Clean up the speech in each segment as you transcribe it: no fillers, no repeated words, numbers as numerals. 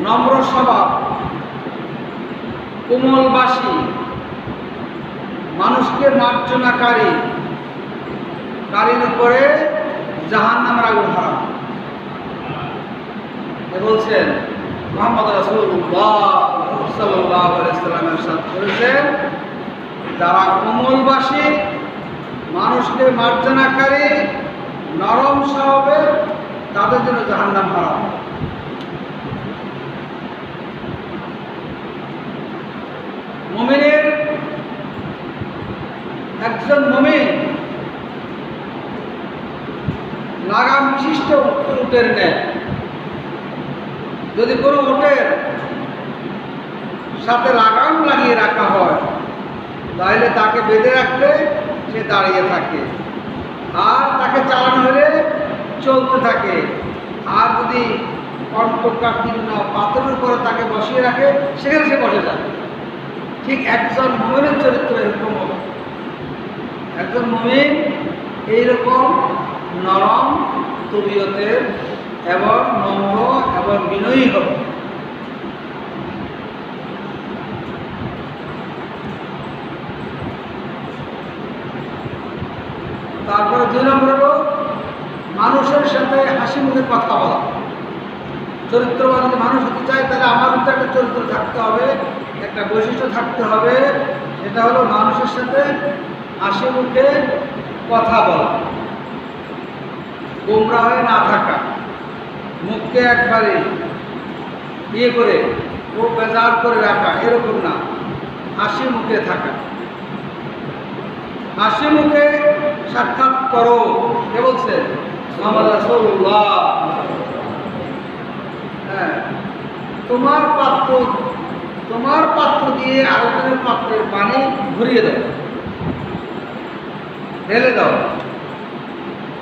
নম্র স্বভাব, কোমলবাসী, মানুষকে মার্জনাকারী, কারীর উপরে জাহান্নামের আগুন হারাম। বলছেন মুহাম্মদ রাসূলুল্লাহ সাল্লাল্লাহু আলাইহি ওয়াসাল্লাম ইরশাদ করেছেন, যারা কোমলবাসী, মানুষকে মার্জনাকারী, নরম স্বভাবের, তাদের জন্য জাহান্নাম হারাম। মুমিনের একজন মুমিন লাগাম বিশিষ্ট উটের নেয়। যদি কোনো উটের সাথে লাগাম লাগিয়ে রাখা হয়, তাহলে তাকে বেঁধে রাখলে সে দাঁড়িয়ে থাকে, আর তাকে চালানো হলে চলতে থাকে। আর যদি কণ্ঠকাকীর্ণ পাথরের উপরে তাকে বসিয়ে রাখে, সেখানে সে বসে যায়। ঠিক একজন মুমিনের চরিত্র এরকম হবে। একজন মুমিন এইরকম নরম তবিয়তের এবং নম্র এবং বিনয়ী হবে। তারপরে 2 নম্বর হলো মানুষের সাথে হাসি মুখে কথা বলা। চরিত্রবান যদি মানুষ হতে চায়, তাহলে আমার ভিতরে একটা চরিত্র থাকতে হবে, একটা বৈশিষ্ট্য থাকতে হবে, সেটা হলো মানুষের সাথে হাসি মুখে কথা বলা, গোমরা হয়ে না থাকা, মুখকে একবারে করে ও বেজার করে রাখা, এরকম না, হাসি মুখে থাকা। হাসি মুখে সাক্ষাৎ করো। কে বলছে? মুহাম্মদ রাসূলুল্লাহ। হ্যাঁ, তোমার পাত্র দিয়ে আরেকজনের পাত্রের পানি ঘুরিয়ে দাও, ঢেলে দাও।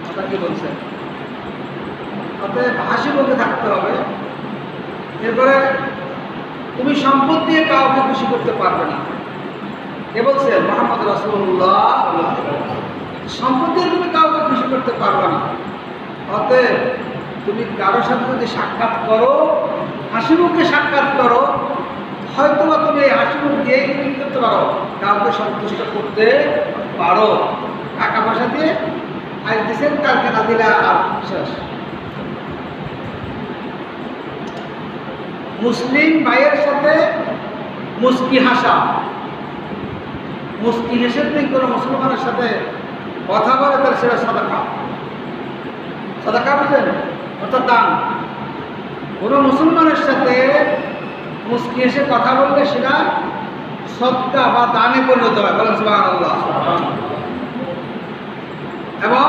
কথা কি বলছেন? অতএব হাসি মুখে থাকতে হবে। এরপরে তুমি সম্পদ দিয়ে কাউকে খুশি করতে পারবে না। কে বলছেন? মুহাম্মদ রাসূলুল্লাহ। সম্পদ দিয়ে তুমি কাউকে খুশি করতে পারবে না। অতএব তুমি কারোর সাথে যদি সাক্ষাৎ করো, হাসি মুখে সাক্ষাৎ করো, হয়তো বা তুমি এই হাসি মুখ দিয়েই কি করতে পারো, কাউকে সন্তুষ্ট করতে পারো। টাকা পয়সা দিয়ে আজ দিচ্ছেন, কালকে না দিলে আর শেষ। মুসলিম ভাইয়ের সাথে মুস্কি হাসা। মুস্কি হেসে যদি কোনো মুসলমানের সাথে কথা বলে, তাহলে সেটা সাদাকা। সাদাকা বুঝলেন? অর্থাৎ দান। কোনো মুসলমানের সাথে মুস্কি হেসে কথা বললে সেটা সদকা বা দানে পরিণত হয়। বলেন সুবহানাল্লাহ। এবং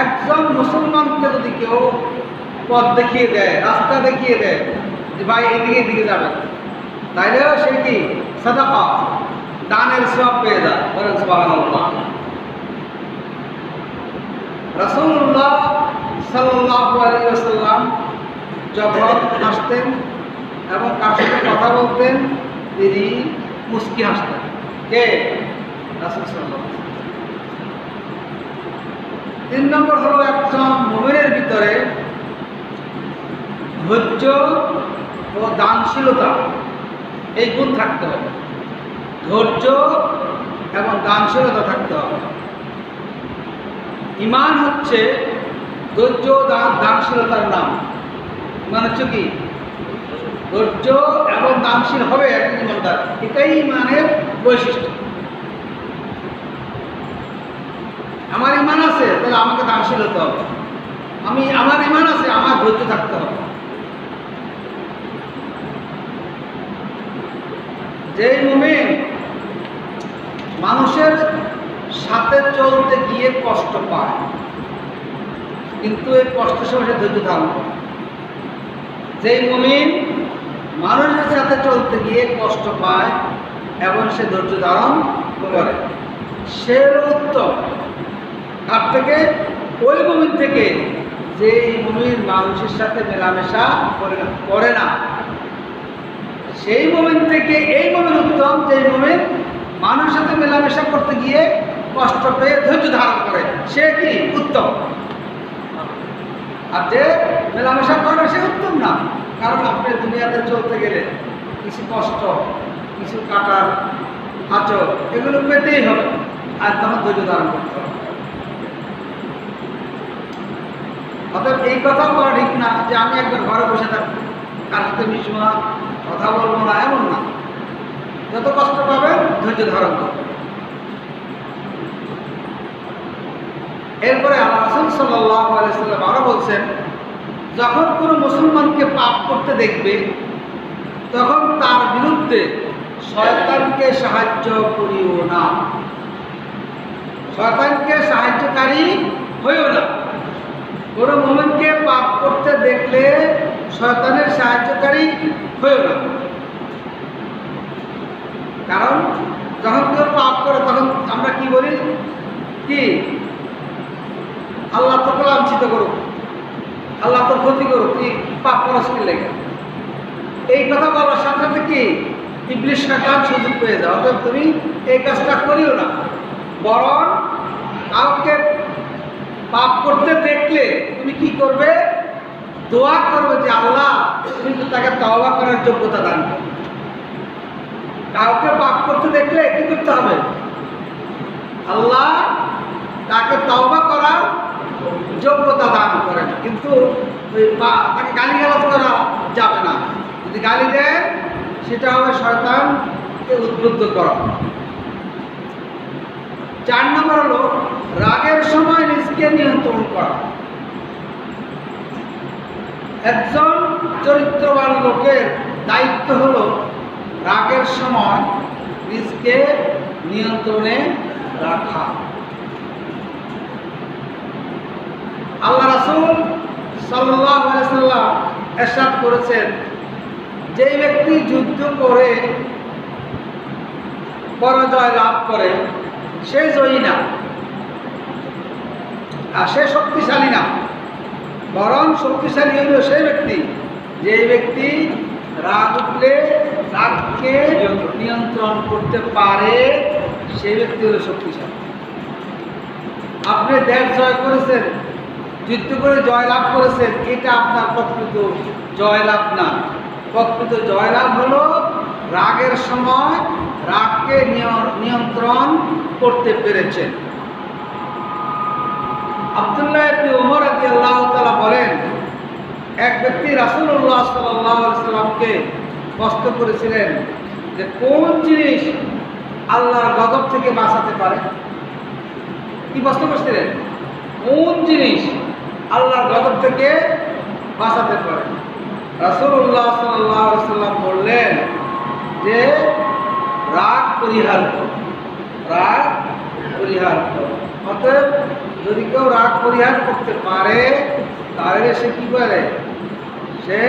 একজন মুসলমানকে যদি কেউ পথ দেখিয়ে দেয়, রাস্তা দেখিয়ে দেয়, যে ভাই এদিকে যাবেন, তাইলেও সে কি সাদাকা, দানের সওয়াব পেয়ে যায়। বলেন সুবহানাল্লাহ। রাসূলুল্লাহ সাল্লাল্লাহু আলাইহি ওয়াসাল্লাম যখন হাসতেন এবং কার সাথে কথা বলতেন, তিনি মুস্কি হাসতেন। কে? রাসূল সাল্লাল্লাহু আলাইহি ওয়াসাল্লাম। 3 নম্বর হলো একজন মুমিনের ভিতরে ধৈর্য ও দানশীলতা, এই গুণ থাকতে হবে। ধৈর্য এবং দানশীলতা থাকতে হবে। ঈমান হচ্ছে ধৈর্য দানশীলতার নাম। ঈমান হচ্ছে কি? ধৈর্য এবং দানশীল হবে একজন ঈমানদার, এটাই ঈমানের বৈশিষ্ট্য। আমার ঈমান আছে, তাহলে আমাকে দানশীল হতে হবে। আমার ঈমান আছে, আমার ধৈর্য থাকতে হবে। যেই মুমিন মানুষের সাথে চলতে গিয়ে কষ্ট পায়, কিন্তু এই কষ্টের সময় সে ধৈর্য ধারণ করে। যেই মুমিন মানুষের সাথে চলতে গিয়ে কষ্ট পায় এবং সে ধৈর্য ধারণ করে, সে উত্তম তার থেকে, ওই মুমিন থেকে যেই মুমিন মানুষের সাথে মেলামেশা করে না। সেই মুমিন থেকে এই মুমিন উত্তম, যেই মুমিন মানুষের সাথে মেলামেশা করতে গিয়ে কষ্ট পেয়ে ধৈর্য ধারণ করে, সে কি উত্তম। আর যে মেলামেশা করা সে উত্তম না, কারণ আপনি দুনিয়াতে চলতে গেলে কিছু কষ্ট, কিছু কাটার আচর এগুলো পেতেই হবে, আর তখন ধৈর্য ধারণ করতে হবে। অতএব এই কথাও করা ঠিক না যে আমি একবার ঘরে বসে থাকবো, কার সাথে মিশবো না, কথা বলবো না, এমন না। যত কষ্ট পাবেন ধৈর্য ধারণ করবেন। এরপরে আল্লাহ রাসূল সাল্লাল্লাহু আলাইহি ওয়াসাল্লাম আরো বলছেন, যখন কোনো মুসলমানকে পাপ করতে দেখবে তখন তার বিরুদ্ধে শয়তানকে সাহায্য করিও না, শয়তানকে সাহায্যকারী হইও না। কোনো মুমিনকে পাপ করতে দেখলে শয়তানের সাহায্যকারী হইও না। কারণ যখন কেউ পাপ করে তখন আমরা কি বলি, কি আল্লাহ তোকে লাঞ্ছিত করুক, আল্লাহ তোর ক্ষতি করুক, কি পাপ করার কি লেগে, এই কথা বলার সাথে সাথে কি ইবলিশ শয়তান সুযোগ পেয়ে যাও। অতএব তুমি এই কাজটা করিও না, বরং কাউকে পাপ করতে দেখলে তুমি কি করবে, দোয়া করবে যে আল্লাহ তুমি তাকে তওবা করার যোগ্যতা দান করো। কাউকে পাপ করতে দেখলে কি করতে হবে, আল্লাহ তাকে তওবা করার যোগ্যতা দান করেন। কিন্তু ওই তাকে গালিগালাজ করা যাবে না, যদি গালি দেয় সেটা হবে শয়তানকে উদ্বুদ্ধ করা। 4 নম্বর হলো রাগের সময় নিজকে নিয়ন্ত্রণ করা। একজন চরিত্রবান লোকের দায়িত্ব হলো রাগের সময় নিজকে নিয়ন্ত্রণে রাখা। আল্লাহ রাসূল সাল্লাল্লাহু আলাইহি ওয়াসাল্লাম ইরশাদ করেছেন, যে ব্যক্তি যুদ্ধ করে পরাজয় লাভ করে সে জয়ী না, আর সে শক্তিশালী না, বরং শক্তিশালী হইল সেই ব্যক্তি যে ব্যক্তি রাগ উঠলে রাগকে নিয়ন্ত্রণ করতে পারে, সেই ব্যক্তি হলো শক্তিশালী। আপনি দেশ জয় করেছেন, যুদ্ধ করে জয়লাভ করেছেন, এটা আপনার প্রকৃত জয়লাভ না। প্রকৃত জয়লাভ হলো রাগের সময় রাগকে নিয়ন্ত্রণ করতে পেরেছেন। আব্দুল্লাহ ইবনে উমর রাদিয়াল্লাহু তাআলা বলেন, এক ব্যক্তি রাসূলুল্লাহ সাল্লাল্লাহু আলাইহি ওয়াসাল্লামকে প্রশ্ন করেছিলেন যে কোন জিনিস আল্লাহর গজব থেকে বাঁচাতে পারে। কি প্রশ্ন করছিলেন, কোন জিনিস আল্লাহর গজব থেকে বাঁচাতে পারে। রাসূলুল্লাহ সাল্লাল্লাহু আলাইহি ওয়াসাল্লাম বললেন যে রাগ পরিহার করো, রাগ পরিহার করো। অতএব যদি কেউ রাগ পরিহার করতে পারে তাহলে সে কি করে, সে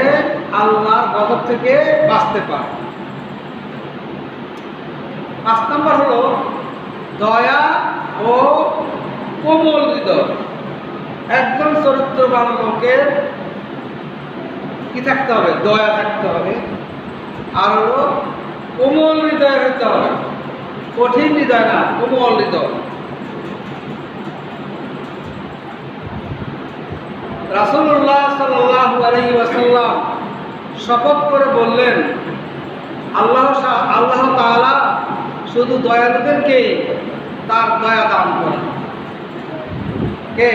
আল্লাহর গজব থেকে বাঁচতে পারে। 5 নম্বর হলো দয়া ও কোমল হৃদয়। একজন চরিত্রবান লোকের কি থাকতে হবে, দয়া থাকতে হবে, আর হলো কোমল হৃদয় হতে হবে। কঠিন হৃদয় না, কোমল হৃদয়। রাসূলুল্লাহ সাল্লাল্লাহু আলাইহি ওয়াসাল্লাম শপথ করে বললেন, আল্লাহ তাআলা শুধু দয়ালুদেরকে তার দয়া দান করেন। কে?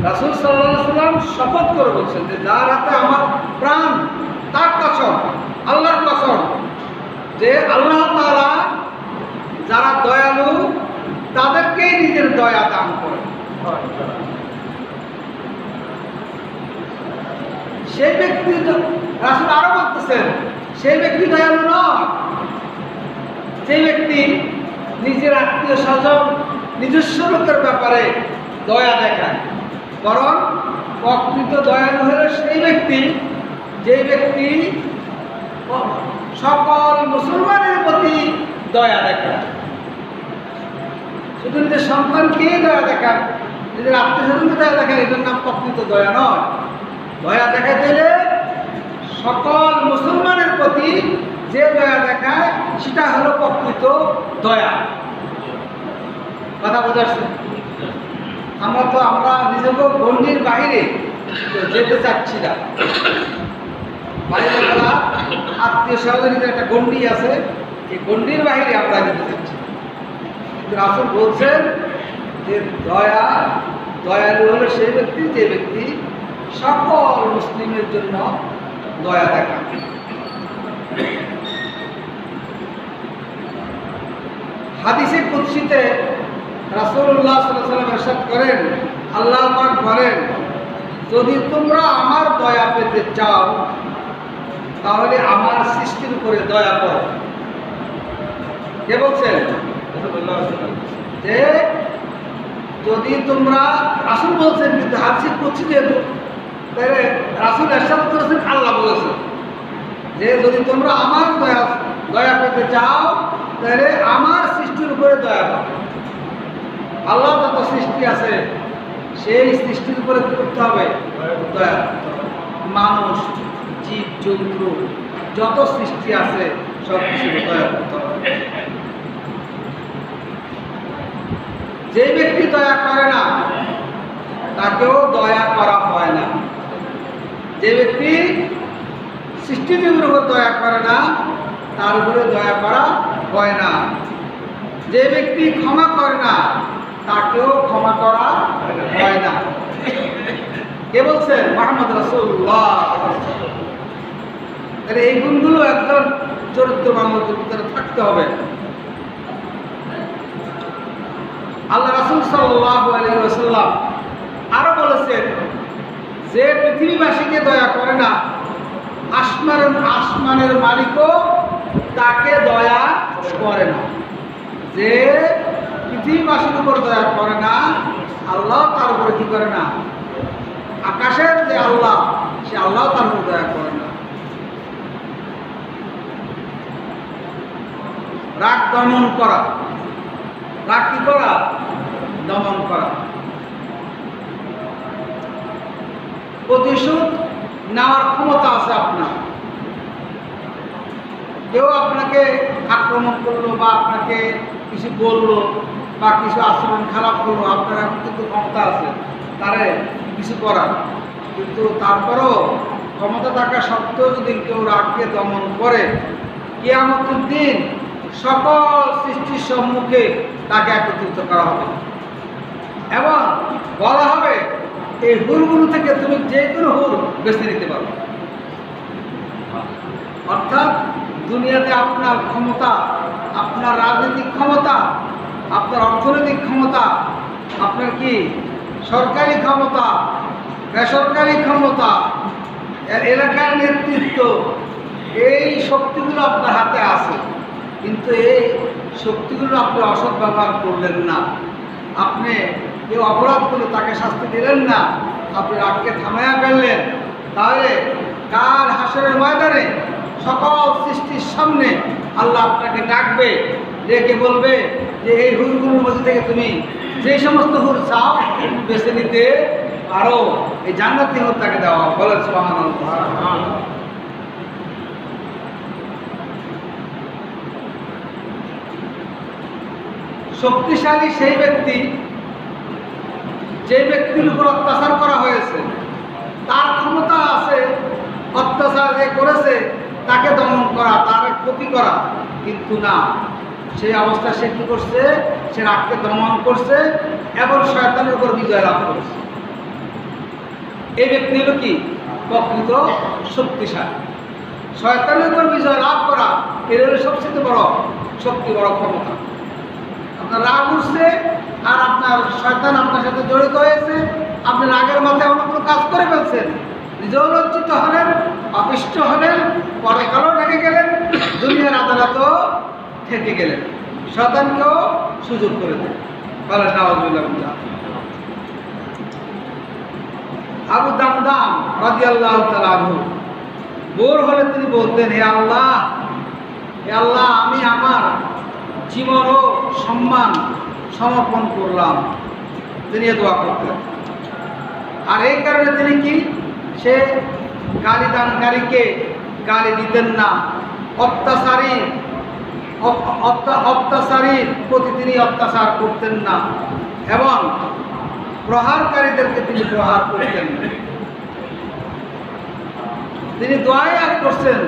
রাসূল সাল্লাল্লাহু আলাইহি ওয়াসাল্লাম শপথ করে বলছেন যে যার হাতে আমার প্রাণ, তার কসম, আল্লাহর কসম, যে আল্লাহ তাআলা যারা দয়ালু তাদেরকেই নিজের দয়া দান করেন। সেই ব্যক্তি, রাসূল আরো বলতেছেন, সেই ব্যক্তি দয়ালু নয় যে ব্যক্তি নিজের আত্মীয় স্বজন, নিজস্ব লোকের ব্যাপারে দয়া দেখায়, বরং প্রকৃত দয়ালু হলো সেই ব্যক্তি যে ব্যক্তি সকল মুসলমানের প্রতি দয়া দেখায়। শুধু নিজের সন্তানকে দয়া দেখান, নিজের আত্মীয় স্বজনকে দয়া দেখান, এটার নাম প্রকৃত দয়া নয়। দয়া দেখাতে হলে সকল মুসলমানের প্রতি যে দয়া দেখায় সেটা হলো প্রকৃত দয়া। কথা বোঝাচ্ছে? আমরা নিজেকে গণ্ডির বাইরে তো যেতে চাচ্ছি না। বাইরেবেলা আত্মীয় স্বজনের একটা গণ্ডি আছে, এই গণ্ডির বাইরে আমরা যেতে চাচ্ছি। কিন্তু রাসূল বলছেন যে দয়ালু হলো সেই ব্যক্তি যে ব্যক্তি সকল মুসলিমের জন্য দয়া দেখান। হাদিসে কুদসিতে রাসূলুল্লাহ সাল্লাল্লাহু আলাইহি ওয়াসাল্লাম ইরশাদ করেন, আল্লাহ পাক বলেন, যদি তোমরা আমার দয়া পেতে চাও তাহলে আমার সৃষ্টির উপরে দয়া করো। কে বলছেন? যে যদি তোমরা, রাসূল বলছেন, কিন্তু হাদিসে কুদসি যেহেতু, তাহলে রাসূল ইরশাদ করেছেন, আল্লাহ বলেছেন যে যদি তোমরা আমার দয়া পেতে চাও তাহলে আমার সৃষ্টির উপরে দয়া করো। আল্লাহ যত সৃষ্টি আছে সেই সৃষ্টির উপরে কি করতে হবে? দয়া করতে হবে। মানুষ, জীব জন্তু যত সৃষ্টি আছে সব কিছুর দয়া করতে হবে। যে ব্যক্তি দয়া করে না তাকেও দয়া করা হয় না। যে ব্যক্তি সৃষ্টিজীবের উপর দয়া করে না তার উপরে দয়া করা হয় না। যে ব্যক্তি ক্ষমা করে না তাকেও ক্ষমা করা হয় না। কে বলছেন? মুহাম্মদ রাসূলুল্লাহ। তাহলে এই গুণগুলো একজন চরিত্রবান লোকের ভিতরে থাকতে হবে। আল্লাহ রাসূল সাল্লাল্লাহু আলাইহি ওয়াসাল্লাম আরো বলেছেন যে পৃথিবীবাসীকে দয়া করে না আসমানের মালিকও তাকে দয়া করে না। যে পৃথিবীবাসীর উপর দয়া করে না আল্লাহ তার উপরে কি করে না? আকাশের যে আল্লাহ সে আল্লাহ তার উপর দয়া করে না। রাগ দমন করা, রাগ কি করা? দমন করা। প্রতিশোধ নেওয়ার ক্ষমতা আছে আপনার। কেউ আপনাকে আক্রমণ করলো বা আপনাকে কিছু বললো বা কিছু আচরণ খারাপ করলো, আপনার এখন কিন্তু ক্ষমতা আছে তারে কিছু করার। কিন্তু তারপরও ক্ষমতা থাকা সত্ত্বেও যদি কেউ রাগকে দমন করে, কিয়ামতের দিন সকল সৃষ্টির সম্মুখে তাকে একত্রিত করা হবে এবং বলা হবে এই হুরগুলো থেকে তুমি যে কোনো হুর বেছে নিতে পারো। অর্থাৎ দুনিয়াতে আপনার ক্ষমতা, আপনার রাজনৈতিক ক্ষমতা, আপনার অর্থনৈতিক ক্ষমতা, আপনার কি সরকারি ক্ষমতা, বেসরকারি ক্ষমতা, এলাকার নেতৃত্ব, এই শক্তিগুলো আপনার হাতে আছে। কিন্তু এই শক্তিগুলো আপনি অসৎ ব্যবহার করলেন না। আপনি কেউ অপরাধ করলে তাকে শাস্তি দিলেন না, আপনি রাগকে থামাইয়া ফেললেন। তাহলে কাল হাসরের ময়দানে সকল সৃষ্টির সামনে আল্লাহ আপনাকে ডাকবে, ডেকে বলবে যে এই হুরগুলোর মধ্যে থেকে তুমি যে সমস্ত হুর চাও বেছে নিতে পারো। এই জান্নাতি হুর তাকে দেওয়া। বলেন সুবহানাল্লাহ। শক্তিশালী সেই ব্যক্তি যে ব্যক্তির উপর অত্যাচার করা হয়েছে, তার ক্ষমতা আছে অত্যাচার যে করেছে তাকে দমন করা, তার ক্ষতি করা, কিন্তু না, সেই অবস্থায় সে কী করছে? সে রাগকে দমন করছে এবং শয়তানের উপর বিজয় লাভ করছে। এই ব্যক্তি হলো কি? প্রকৃত শক্তিশালী। শয়তানের উপর বিজয় লাভ করা এর হলো সবচেয়ে বড় শক্তি, বড় ক্ষমতা। আপনার রাগ উঠছে আর আপনার শয়তান আপনার সাথে জড়িত হয়েছে, আপনি রাগের মাথায় অন্য কোনো কাজ করে ফেলছেন, নিজেও লজ্জিত হলেন, অপিষ্ট হলেন, পরকালও ঠেকে গেলেন, দুনিয়ার আদালতও ঠেকে গেলেন, শয়তানকেও সুযোগ করে দেন। বলেন নাউযুবিল্লাহ। আবু দামদাম রাদিয়াল্লাহু তাআলা আনহু বোর হলে তিনি বলতেন, হে আল্লাহ, আমি আমার জীবন ও সম্মান সমর্পণ করলাম। তিনি দোয়া করতেন। আর এই কারণে তিনি কি? সে গালি দানকারীকে গালি দিতেন না, অত্যাচারীর প্রতি তিনি অত্যাচার করতেন না এবং প্রহারকারীদেরকে তিনি প্রহার করতেন না। তিনি দোয়াই আর করছেন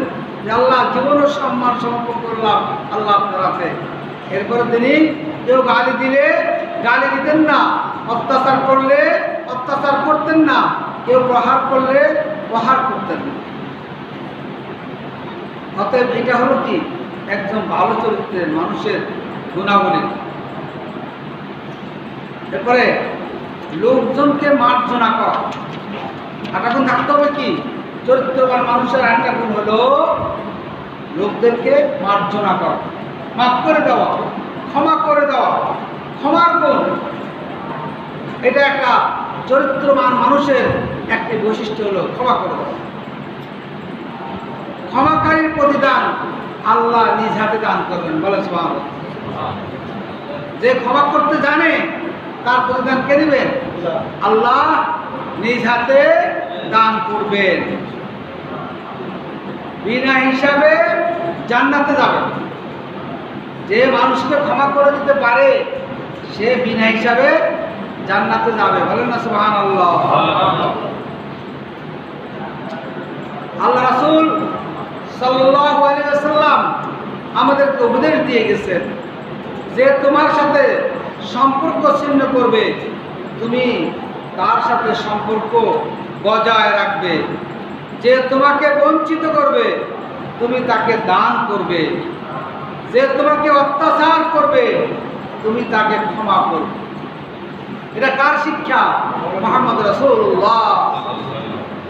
যে আল্লাহ জীবন ও সম্মান সমর্পণ করলাম আল্লাহ আপনার হাতে। এরপরে তিনি কেউ গালি দিলে গালি দিতেন না, অত্যাচার করলে অত্যাচার করতেন না, কেউ প্রহার করলে প্রহার করতেন না। অতএব এটা হলো কি একজন ভালো চরিত্রের মানুষের গুণাবলী। এরপরে লোকজনকে মার্জনা করা, আর এখন থাকতে হবে কি চরিত্রবান মানুষের একটা গুণ হলো লোকদেরকে মার্জনা করা, মাফ করে দেওয়া, ক্ষমা করে দেওয়া, ক্ষমার গুণ। এটা একটা চরিত্রবান মানুষের একটি বৈশিষ্ট্য হলো ক্ষমা করে দেওয়া। ক্ষমাকারীর প্রতিদান আল্লাহ নিজ হাতে দান করবেন, বলে সুবহানাল্লাহ। যে ক্ষমা করতে জানে তার প্রতিদান কে দিবেন? আল্লাহ নিজ হাতে দান করবেন। বিনা হিসাবে জান্নাতে যাবে। যে মানুষকে ক্ষমা করে দিতে পারে সে বিনা হিসাবে জান্নাতে যাবে, বলেন না সুবহানাল্লাহ। আল্লাহ রাসূল সাল্লাল্লাহু আলাইহি ওয়াসাল্লাম আমাদেরকে উপদেশ দিয়ে গেছেন যে তোমার সাথে সম্পর্ক ছিন্ন করবে তুমি তার সাথে সম্পর্ক বজায় রাখবে, যে তোমাকে বঞ্চিত করবে তুমি তাকে দান করবে, যে তোমাকে অত্যাচার করবে তুমি তাকে ক্ষমা করবে। এটা কার শিক্ষা? মুহাম্মদ রাসূলুল্লাহ।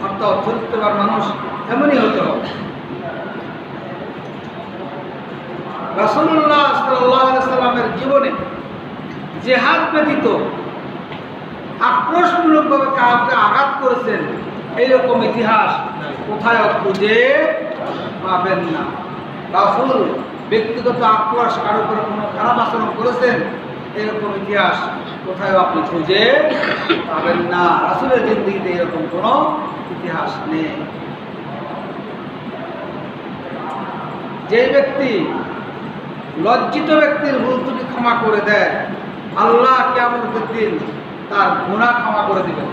অর্থাৎ চরিত্রবান মানুষ এমনই হতে হবে। রাসূলুল্লাহ সাল্লাল্লাহু আলাইহি ওয়াসাল্লামের জীবনে জিহাদ ব্যতীত আক্রোশমূলকভাবে কাউকে আঘাত করেছেন এইরকম ইতিহাস কোথায় খুঁজে পাবেন না। রাসূল ব্যক্তিগত আক্রোশ কারো উপরে কোনো খারাপ আচরণ করেছেন এরকম ইতিহাস কোথায় আপনি খুঁজে পাবেন না। রাসূলের জিন্দেগিতে এরকম কোনো ইতিহাস নেই। যে ব্যক্তি লজ্জিত ব্যক্তির ভুল ত্রুটি ক্ষমা করে দেয় আল্লাহ কিয়ামতের দিন তার গুনাহ ক্ষমা করে দিবেন।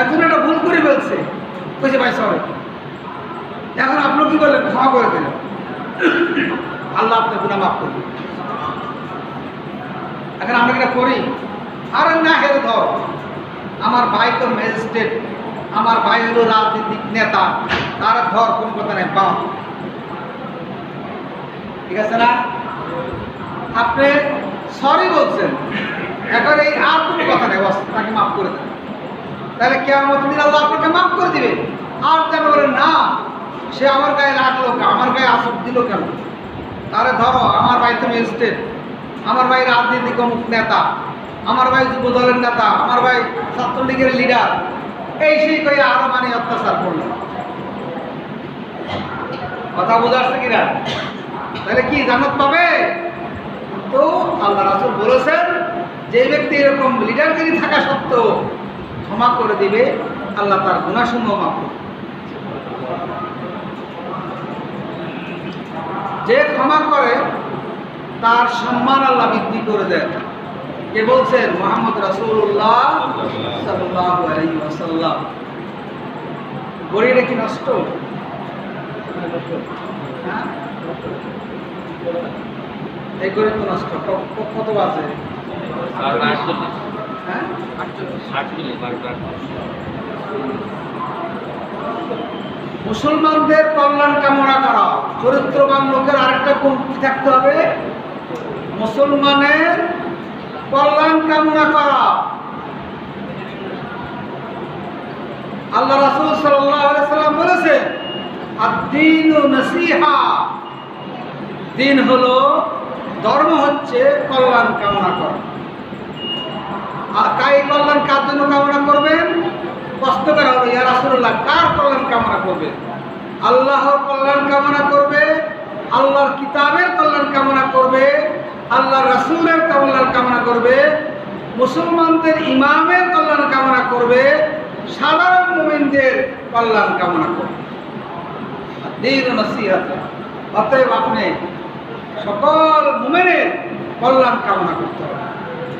এখন একটা ভুল করে ফেলছে, কইছে ভাই সরি, এখন আপনি কি করলেন? ক্ষমা করে দিলেন, আল্লাহ আপনার গুনাহ মাফ করবে। এখন আমরা এটা করি, আরে না হেরে ধর, আমার ভাই তো ম্যাজিস্ট্রেট, আমার ভাই হলো রাজনৈতিক নেতা, তার ধর কোনো কথা নেই, বাম, ঠিক আছে না? আপনি সরি বলছেন, এখন এই আর কোনো কথা নেই, বস তাকে মাফ করে দেন, তাহলে কিয়ামতের দিন আল্লাহ আপনাকে মাফ করে দিবে। আর যেন বলেন না সে আমার গায়ে রাখলো, আমার গায়ে আসর দিল কেন? তাহলে ধরো আমার ভাই তো ম্যাজিস্ট্রেট, আমার ভাই রাজনীতিক অমুক নেতা, আমার ভাই যুব দলের নেতা, আমার ভাই ছাত্রলীগের লিডার, এই সেই কই আরো মানে অত্যাচার করলো। কথা বোঝা আসছে কিনা? তাহলে কি জান্নাত পাবে? তো আল্লাহ রাসূল বলেছেন যে ব্যক্তি এরকম লিডারগিরি থাকা সত্ত্বেও ক্ষমা করে দিবে আল্লাহ তার গুনাহসমূহ মাফ করবে। যে ক্ষমা করে তার সম্মান আল্লাহ বৃদ্ধি করে দেন। কে বলছেন? মুহাম্মদ রাসূলুল্লাহ সাল্লাল্লাহু আলাইহি ওয়াসাল্লাম। গড়িটা কি নষ্ট? হ্যাঁ, এই গড়ি তো নষ্ট। কত বাজে? হ্যাঁ, মুসলমানদের কল্যাণ কামনা করা। চরিত্রবান লোকের আরেকটা গুণ কি থাকতে হবে? মুসলমানের কল্যাণ কামনা করা। আল্লাহ রাসূল সাল্লাল্লাহু আলাইহি ওয়াসাল্লাম বলেছেন আদ-দীনু নাসিহা, দিন হলো, ধর্ম হচ্ছে কল্যাণ কামনা করা। আর কাই কল্যাণ কার জন্য কামনা করবেন? কষ্ট করা হলো, ইয়া রাসূলুল্লাহ কার কল্যাণ কামনা করবে? আল্লাহর কল্যাণ কামনা করবে, আল্লাহর কিতাবের কল্যাণ কামনা করবে, আল্লাহর রাসূলের কল্যাণ কামনা করবে, মুসলমানদের ইমামের কল্যাণ কামনা করবে, সাধারণ মুমিনদের কল্যাণ কামনা করবে। দ্বীন নসিহত। অতএব আপনি সকল মুমিনের কল্যাণ কামনা করতে হবে।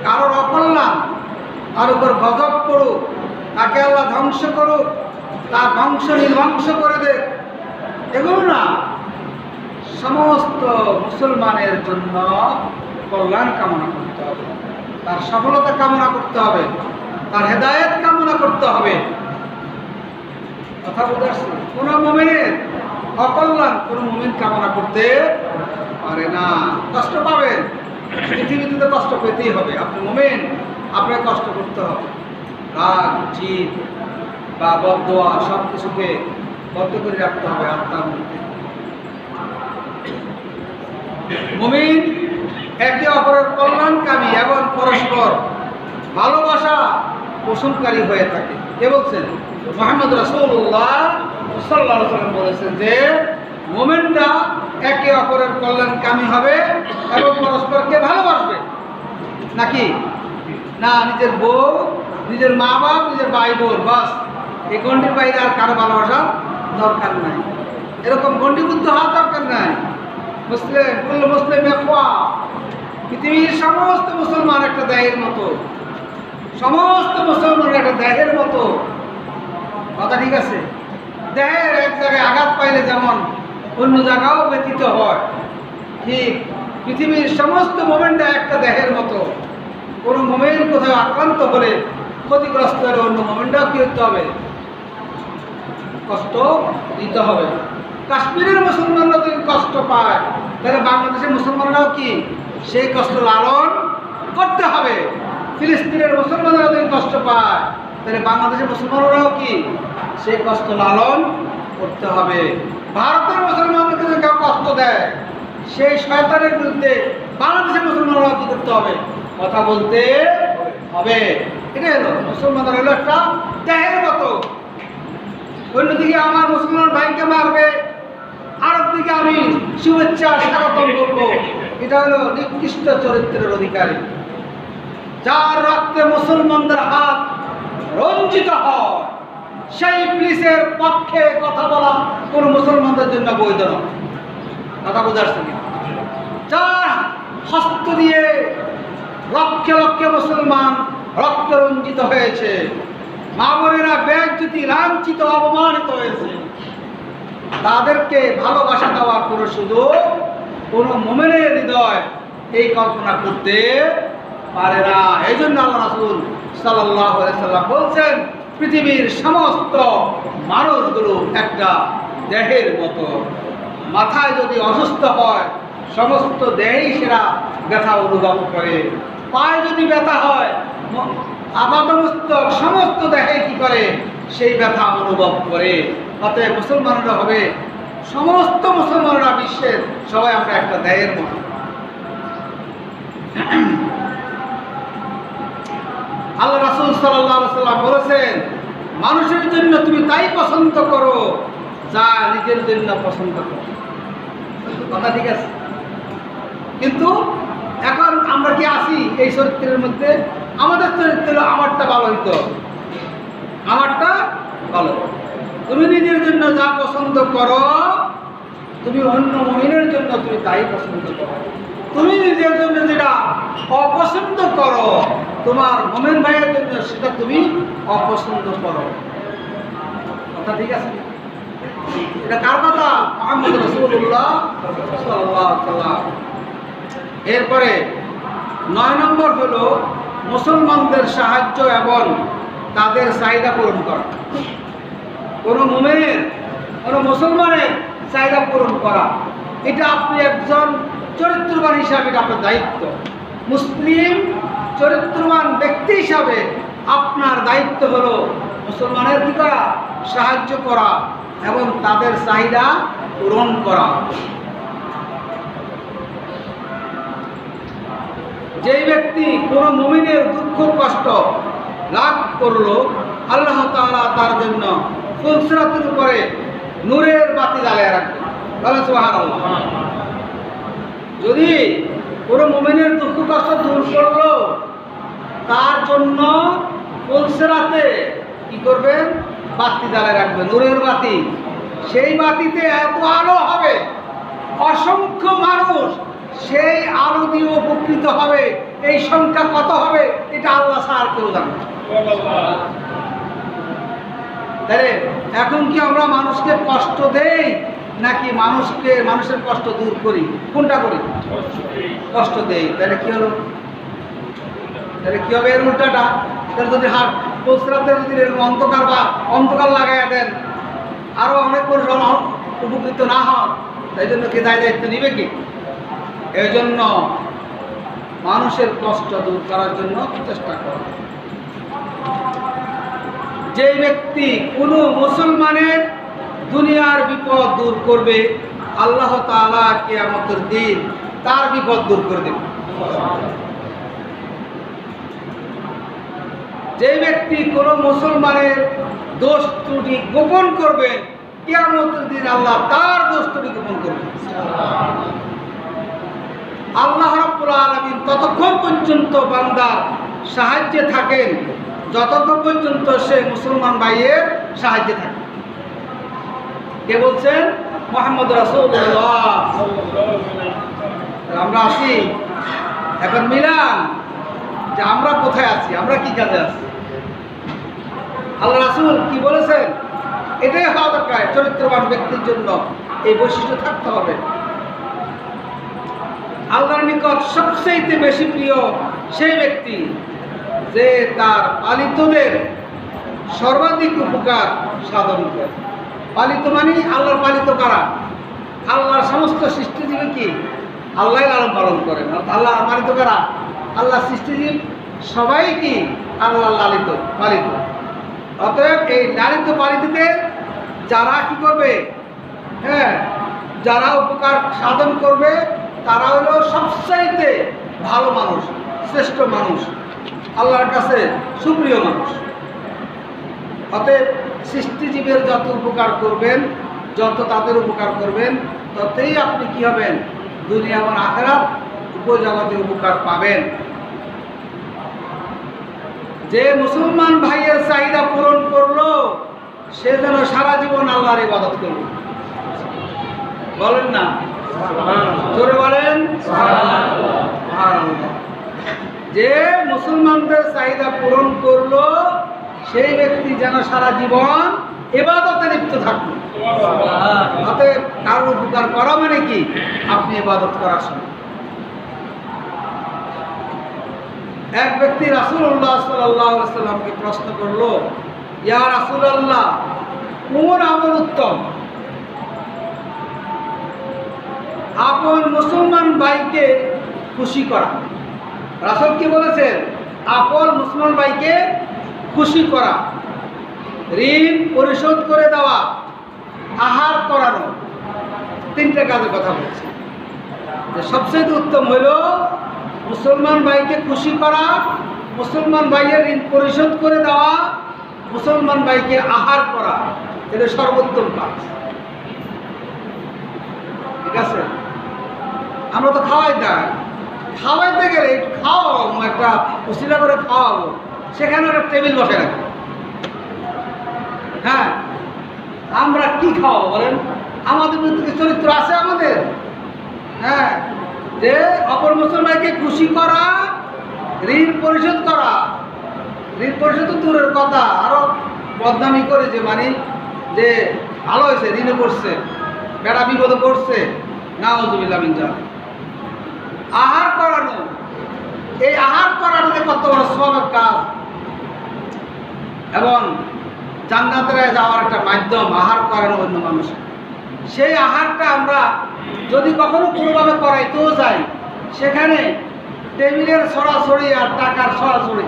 কারোর অকল্যাণ, তার উপর গজব পড়ুক, তাকে আল্লাহ ধ্বংস করুক, তার বংশ নির্বংশ করে দেখ, এগুলো না, সমস্ত মুসলমানের জন্য কল্যাণ কামনা করতে হবে, তার সফলতা কামনা করতে হবে, তার হেদায়েত কামনা করতে হবে। কথা বুঝতে পারছি? কোন মুমিনের অকল্যাণ কোন মুমিন কামনা করতে পারে না। কষ্ট পাবেন, পৃথিবীতে তো কষ্ট পেতেই হবে। আপনি মুমিন, আপনাকে কষ্ট করতে হবে। রাগ, জিদ বা বদদোয়া সব কিছুকে বদ্ধ করে রাখতে হবে আত্মার মধ্যে। মুমিন একে অপরের কল্যাণকামী এবং পরস্পর ভালোবাসা পোষণকারী হয়ে থাকে। কে বলছেন? মুহাম্মদ রাসূলুল্লাহ সাল্লাল্লাহু আলাইহি ওয়াসাল্লাম বলেছেন যে মুমিনরা একে অপরের কল্যাণকামী হবে এবং পরস্পরকে ভালোবাসবে। নাকি না? নিজের বউ, নিজের মা বাপ, নিজের ভাই বোন, বাস এই গণ্ডির বাইরে আর কারো ভালোবাসার দরকার নাই। এরকম গণ্ডিবদ্ধ হওয়ার দরকার নাই। মুসলিম কুল্লু মুসলিম ইখওয়া, পৃথিবীর সমস্ত মুসলমান একটা দেহের মতো, সমস্ত মুসলমান একটা দেহের মতো। কথা ঠিক আছে? দেহের এক জায়গায় আঘাত পাইলে যেমন অন্য জায়গাও ব্যতীত হয়, ঠিক পৃথিবীর সমস্ত মোমেন্টটা একটা দেহের মতো। কোনো মোমেন্ট কোথাও আক্রান্ত হলে, ক্ষতিগ্রস্ত হলে অন্য মোমেন্টটাও কি করতে হবে? কষ্ট দিতে হবে। কাশ্মীরের মুসলমানরা যদি কষ্ট পায়, তাহলে বাংলাদেশের মুসলমানরাও কি সেই কষ্ট লালন করতে হবে। ফিলিস্তিনের মুসলমানরা যদি কষ্ট পায়, তাহলে বাংলাদেশের মুসলমানরাও কি সেই কষ্ট লালন করতে হবে। ভারতের মুসলমানদেরকে যদি কেউ কষ্ট দেয়, সেই শয়তানের বিরুদ্ধে বাংলাদেশের মুসলমানরাও কি করতে হবে? কথা বলতে হবে। এটা হলো মুসলমানরা হলো একটা দেহের মতো। অন্যদিকে আমার মুসলমান ভাইকে মারবে, আরেক দিকে আমি শুভেচ্ছা স্বাগতম করবো, এটা হলো নিকৃষ্ট চরিত্রের অধিকারী। যার রক্তে মুসলমানদের হাত রঞ্জিত হয়, সেই পুলিশের পক্ষে কথা বলা কোন মুসলমানদের জন্য বৈধ নয়। কথা বোঝাচ্ছে কি? যার হস্ত দিয়ে লক্ষে লক্ষে মুসলমান রক্ত রঞ্জিত হয়েছে, মা বোনেরা বেজ্জতি, লাঞ্ছিত, অপমানিত হয়েছে, তাদেরকে ভালোবাসা দেওয়ার কোনো সুযোগ কোন মুমিনের হৃদয় এই কল্পনা করতে পারে না। এই জন্য আল্লাহ রাসূল সাল্লাল্লাহু আলাইহি সাল্লাম বলছেন, পৃথিবীর সমস্ত মানুষগুলো একটা দেহের মতো। মাথায় যদি অসুস্থ হয়, সমস্ত দেহেই সেরা ব্যথা অনুভব করে। পায়ে যদি ব্যথা হয়, আপাতমস্তক সমস্ত দেহে কি করে? সেই ব্যথা অনুভব করে। অতএব মুসলমানরা হবে, সমস্ত মুসলমানরা বিশ্বের সবাই আমরা একটা দেহের মতো। আল্লাহ রাসূল সাল্লাল্লাহু আলাইহি সাল্লাম বলেছেন, মানুষের জন্য তুমি তাই পছন্দ করো যা নিজের জন্য পছন্দ করো। কথা ঠিক আছে? কিন্তু এখন আমরা কি আছি এই চরিত্রের মধ্যে? আমাদের চরিত্র হলো আমারটা ভালো হইতো, আমারটা ভালো। তুমি নিজের জন্য যা পছন্দ করো, তুমি অন্য মুমিনের জন্য তুমি তাই পছন্দ করো। তুমি নিজের জন্য যেটা অপছন্দ করো, তোমার মুমিন ভাইয়ের জন্য সেটা তুমি অপছন্দ করো। কথা ঠিক আছে? এটা কার কথা? মুহাম্মদ রাসূলুল্লাহ সাল্লাল্লাহু আলাইহি ওয়াসাল্লাম। এরপরে 9 নম্বর হলো মুসলমানদের সাহায্য এবং তাদের চাহিদা পূরণ করা। কোন মুমিনের, কোন মুসলমানের চাহিদা পূরণ করা, এটা আপনি একজন চরিত্রবান হিসাবে এটা আপনার দায়িত্ব। মুসলিম চরিত্রবান ব্যক্তি হিসাবে আপনার দায়িত্ব হলো মুসলমানের কি করা? সাহায্য করা এবং তাদের চাহিদা পূরণ করা। যেই ব্যক্তি কোন মুমিনের দুঃখ কষ্ট লাভ করলো, আল্লাহ তাআলা তার জন্য ফুলসিরাতের উপরে নূরের বাতি জ্বালিয়ে রাখবে। বলেন সুবহানাল্লাহ। যদি কোন মুমিনের দুঃখ কষ্ট দূর করলো, তার জন্য ফুলসিরাতে কি করবেন? বাতি জ্বালিয়ে রাখবে, নূরের বাতি। সেই বাতিতে এত আলো হবে, অসংখ্য মানুষ সেই আলো দিয়ে উপকৃত হবে। এই সংখ্যা কত হবে এটা আল্লাহ ছাড়া কেউ জানে না। তাহলে এখন কি আমরা মানুষকে কষ্ট দেই নাকি মানুষের কষ্ট দূর করি? কোনটা করি? কষ্ট দেই। তাহলে কি হলো? তাহলে কি হবে? এর উল্টাটা। তাহলে যদি পোস্টরাতে যদি এরকম অন্ধকার লাগাইয়া দেন, আরো অনেক মানুষ উপকৃত না হন, তাই জন্য কে দায়িত্ব নিবে কি? এই জন্য মানুষের কষ্ট দূর করার জন্য চেষ্টা করে। যে ব্যক্তি কোনো মুসলমানের দুনিয়ার বিপদ দূর করবে, আল্লাহ তাআলা কিয়ামতের দিন তার বিপদ দূর করে দেবে। যে ব্যক্তি কোনো মুসলমানের দোষ ত্রুটি গোপন করবে, কিয়ামতের দিন আল্লাহ তার দোষ ত্রুটি গোপন করবে। আল্লাহ রাব্বুল আলামিন ততক্ষণ পর্যন্ত বান্দার সাহায্যে থাকেন যতক্ষণ পর্যন্ত সে মুসলমান ভাইয়ের সাহায্যে থাকে। কে বলছেন? মুহাম্মদ রাসূলুল্লাহ। আমরা আছি এখন মিলান যে আমরা কোথায় আছি, আমরা কি কাজে আছি। আল্লাহ রাসূল কি বলেছেন? এটাই হওয়া দরকার। চরিত্রবান ব্যক্তির জন্য এই বৈশিষ্ট্য থাকতে হবে। আল্লাহর নিকট সবচেয়ে বেশি প্রিয় সেই ব্যক্তি যে তার পালিতদের সর্বাধিক উপকার সাধন করে। পালিত মানে আল্লাহর পালিত কারা? আল্লাহর সমস্ত সৃষ্টিজীবী কি আল্লাহ লালন পালন করেন। আল্লাহ পালিত কারা? আল্লাহ সৃষ্টিজীব সবাই কি আল্লাহ লালিত পালিত। অতএব এই লালিত পালিতদের যারা কি করবে, হ্যাঁ, যারা উপকার সাধন করবে তারা হলো সবচাইতে ভালো মানুষ, শ্রেষ্ঠ মানুষ, আল্লাহর কাছে সুপ্রিয় মানুষ। অতএব সৃষ্টিজীবের যত উপকার করবেন, যত তাদের উপকার করবেন, ততই আপনি কি হবেন? দুনিয়া এবং আখিরাত উপজগতে উপকার পাবেন। যে মুসলমান ভাইয়ের চাহিদা পূরণ করলো সে যেন সারা জীবন আল্লাহর ইবাদত করবে। বলেন না? জোরে বলেন। যে মুসলমানদের চাহিদা পূরণ করলো সেই ব্যক্তি যেন সারা জীবন ইবাদতে লিপ্ত থাকবে। অতএব কারো উপকার করা মানে কি? আপনি ইবাদত করার সময়। এক ব্যক্তি রাসূলুল্লাহ সাল্লাল্লাহু আলাইহি ওয়াসাল্লামকে প্রশ্ন করলো, ইয়া রাসূলুল্লাহ, কোন আমল উত্তম? আপন মুসলমান ভাইকে খুশি করা। রাসূল কি বলেছেন? আপন মুসলমান ভাইকে খুশি করা, ঋণ পরিশোধ করে দেওয়া, আহার করানো, তিনটা কাজের কথা বলছে। যে সবচেয়ে উত্তম হইল মুসলমান ভাইকে খুশি করা, মুসলমান ভাইয়ের ঋণ পরিশোধ করে দেওয়া, মুসলমান ভাইকে আহার করা। এটা সর্বোত্তম কাজ। ঠিক আছে? আমরা তো খাওয়াইতে গেলে একটু খাওয়াবো, একটা উসিলা করে খাওয়াবো, সেখানে একটা টেবিল বসে রাখবো। হ্যাঁ, আমরা কি খাওয়াবো বলেন? আমাদের মধ্যে চরিত্র আছে আমাদের? হ্যাঁ, যে অপর মুসলমানকে খুশি করা, ঋণ পরিশোধ করা। ঋণ পরিশোধ তো দূরের কথা, আরো বদনামি করে যে মানে যে ভালো হয়েছে, ঋণে পড়ছে, বেড়া বিপদে পড়ছে, নাউযুবিল্লাহ মিন যালিক। আহার করানো, এই আহার করানো যে কত বড় সওয়াবের কাজ এবং জান্নাতে যাওয়ার একটা মাধ্যম আহার করানো অন্য মানুষের। সেই আহারটা আমরা যদি কখনো কোনোভাবে করাইতেও যাই, সেখানে টেবিলের সরাসরি আর টাকার সরাসরি,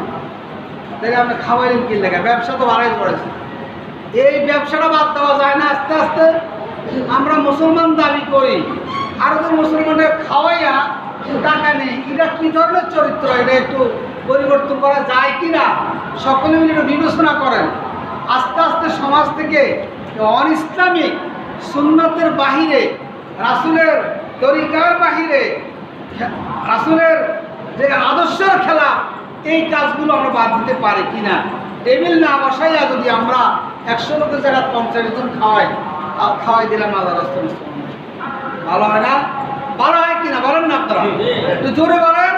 তাহলে আমরা খাওয়াইলেন কি লেগে? ব্যবসা তো বাড়াই পড়েছে। এই ব্যবসাটা বাদ দেওয়া যায় না। আস্তে আস্তে আমরা মুসলমান দাবি করি, আর তো মুসলমানের খাওয়াইয়া টাকা নেই। এটা কি ধরনের চরিত্র? এটা একটু পরিবর্তন করা যায় কি না? সকলে মিলে একটু বিবেচনা করেন। আস্তে আস্তে সমাজ থেকে অন ইসলামিক সুন্নতের বাহিরে, রাসূলের তরিকার বাহিরে, রাসূলের যে আদর্শের খেলা, এই কাজগুলো আমরা বাদ দিতে পারি কিনা। টেবিল না বসাইয়া যদি আমরা 100 লোকের জায়গায় 50 জন খাওয়াই দিলাম আল্লাহ রাসূল, ভালো হয় না? ভালো হয় কিনা বলেন না আপনারা? একটু জোরে বলেন।